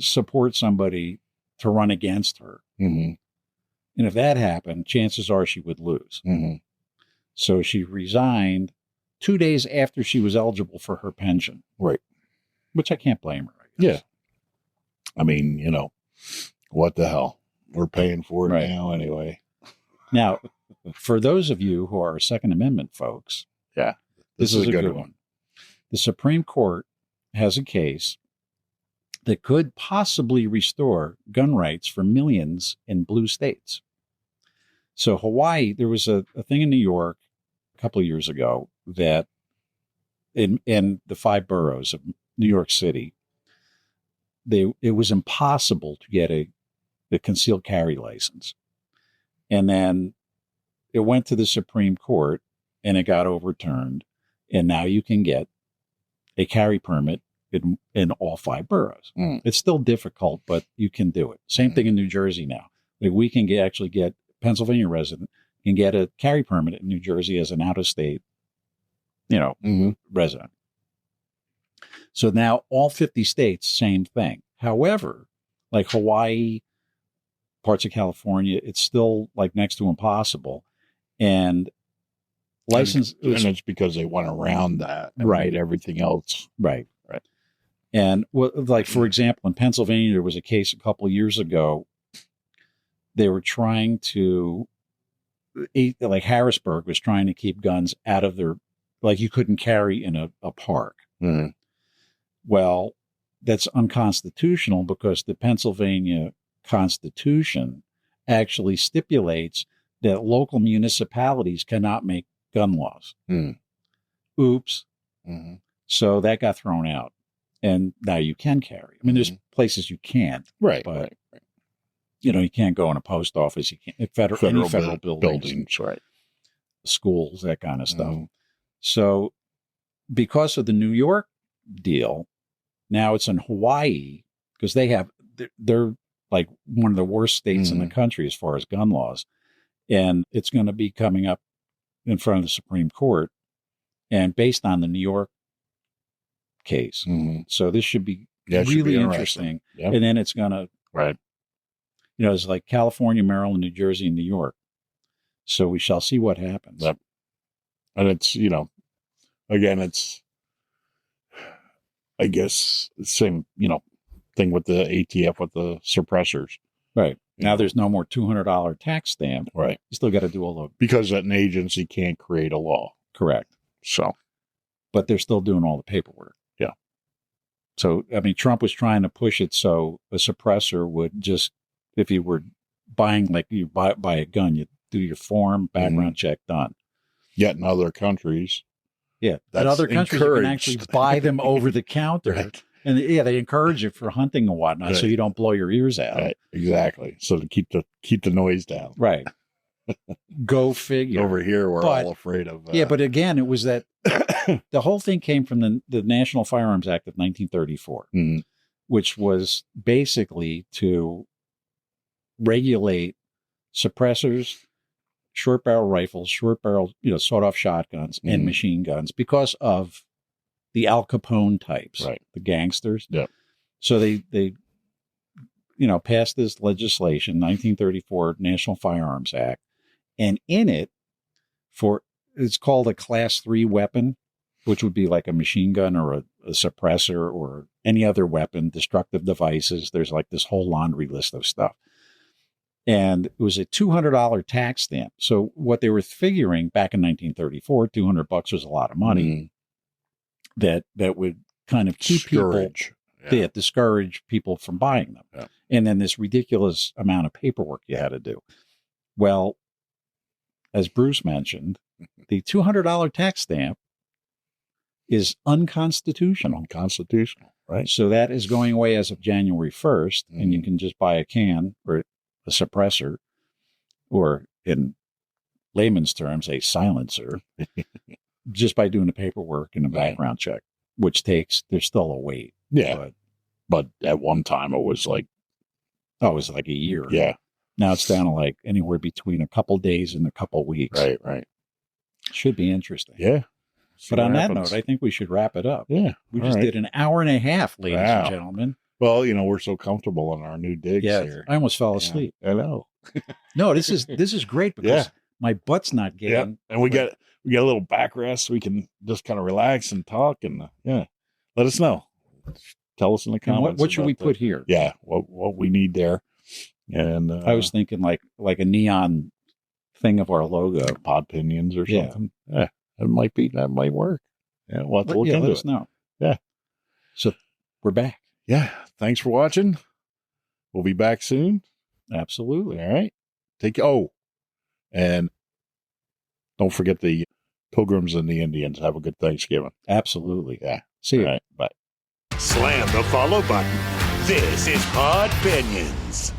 support somebody to run against her. Mm-hmm. And if that happened, chances are she would lose. Mm-hmm. So she resigned 2 days after she was eligible for her pension. Right. Which I can't blame her. Yeah. I mean, what the hell? We're paying for it now anyway. Now, for those of you who are Second Amendment folks, this is a good one. The Supreme Court has a case that could possibly restore gun rights for millions in blue states. So Hawaii, there was a thing in New York a couple of years ago that in the 5 boroughs of New York City, it was impossible to get a concealed carry license. And then it went to the Supreme Court and it got overturned. And now you can get a carry permit in all 5 boroughs. It's still difficult, but you can do it. Same thing in New Jersey now. Like we can actually get Pennsylvania resident can get a carry permit in New Jersey as an out-of-state, resident. So now all 50 states, same thing. However, like Hawaii, parts of California, it's still like next to impossible. And License, and it's because they went around that, and Right. made everything else. right. Right. And like, for example, in Pennsylvania, there was a case a couple of years ago. They were trying to, like Harrisburg was trying to keep guns out of their, like you couldn't carry in a park. Mm. Well, that's unconstitutional because the Pennsylvania Constitution actually stipulates that local municipalities cannot make gun laws. Mm. Oops. Mm-hmm. So that got thrown out. And now you can carry. I mean, there's places you can't. Right. But, right. you can't go in a post office. You can't, any federal buildings, right. schools, that kind of stuff. Mm. So because of the New York deal, now it's in Hawaii because they're like one of the worst states in the country as far as gun laws. And it's going to be coming up in front of the Supreme Court and based on the New York case. Mm. So this should be Yeah, it should really be interesting. Yep. And then it's going to, Right. it's like California, Maryland, New Jersey, and New York. So we shall see what happens. Yep. And it's, again, it's, I guess, the same, thing with the ATF, with the suppressors. Right. Now there's no more $200 tax stamp. Right. You still got to do all the... Because an agency can't create a law. Correct. So. But they're still doing all the paperwork. Yeah. So, I mean, Trump was trying to push it so a suppressor would just, if you were buying, like you buy a gun, you do your form, background check, done. Yet in other countries. Yeah. In other countries, you can actually buy them over the counter. Right. And they encourage it for hunting and whatnot, so you don't blow your ears out. Right. Exactly. So to keep the noise down. Right. Go figure. Over here, we're all afraid of. Yeah, but again, it was that the whole thing came from the National Firearms Act of 1934, which was basically to regulate suppressors, short barrel rifles, short barrel, sawed-off shotguns, and machine guns because of the Al Capone types, right? The gangsters. Yeah. So they passed this legislation, 1934 National Firearms Act, and in it, it's called a Class 3 weapon, which would be like a machine gun or a suppressor or any other weapon, destructive devices. There's like this whole laundry list of stuff. And it was a $200 tax stamp. So what they were figuring back in 1934, $200 was a lot of money. That would kind of keep discourage people from buying them. Yeah. And then this ridiculous amount of paperwork you had to do. Well, as Bruce mentioned, the $200 tax stamp is unconstitutional. Unconstitutional, right? So that is going away as of January 1st, and you can just buy a can or a suppressor, or in layman's terms, a silencer, just by doing the paperwork and a background check, which there's still a wait. Yeah. But at one time it was like a year. Yeah. Now it's down to like anywhere between a couple days and a couple weeks. Right. Should be interesting. Yeah. But on that note, I think we should wrap it up. Yeah. We just did an hour and a half, ladies and gentlemen. Well, we're so comfortable in our new digs here. I almost fell asleep. I know. No, this is great because my butt's not getting. Yeah. And we get a little backrest. We can just kind of relax and talk and let us know. Tell us in the comments. What should we put here? Yeah. What we need there. And I was thinking like a neon thing of our logo. Podpinions or something. Yeah. That might work. Yeah. We'll have to look into it. Let us know. Yeah. So we're back. Yeah. Thanks for watching. We'll be back soon. Absolutely. All right. And don't forget the Pilgrims and the Indians. Have a good Thanksgiving. Absolutely. Yeah. See you. All right. Bye. Slam the follow button. This is Podpinions.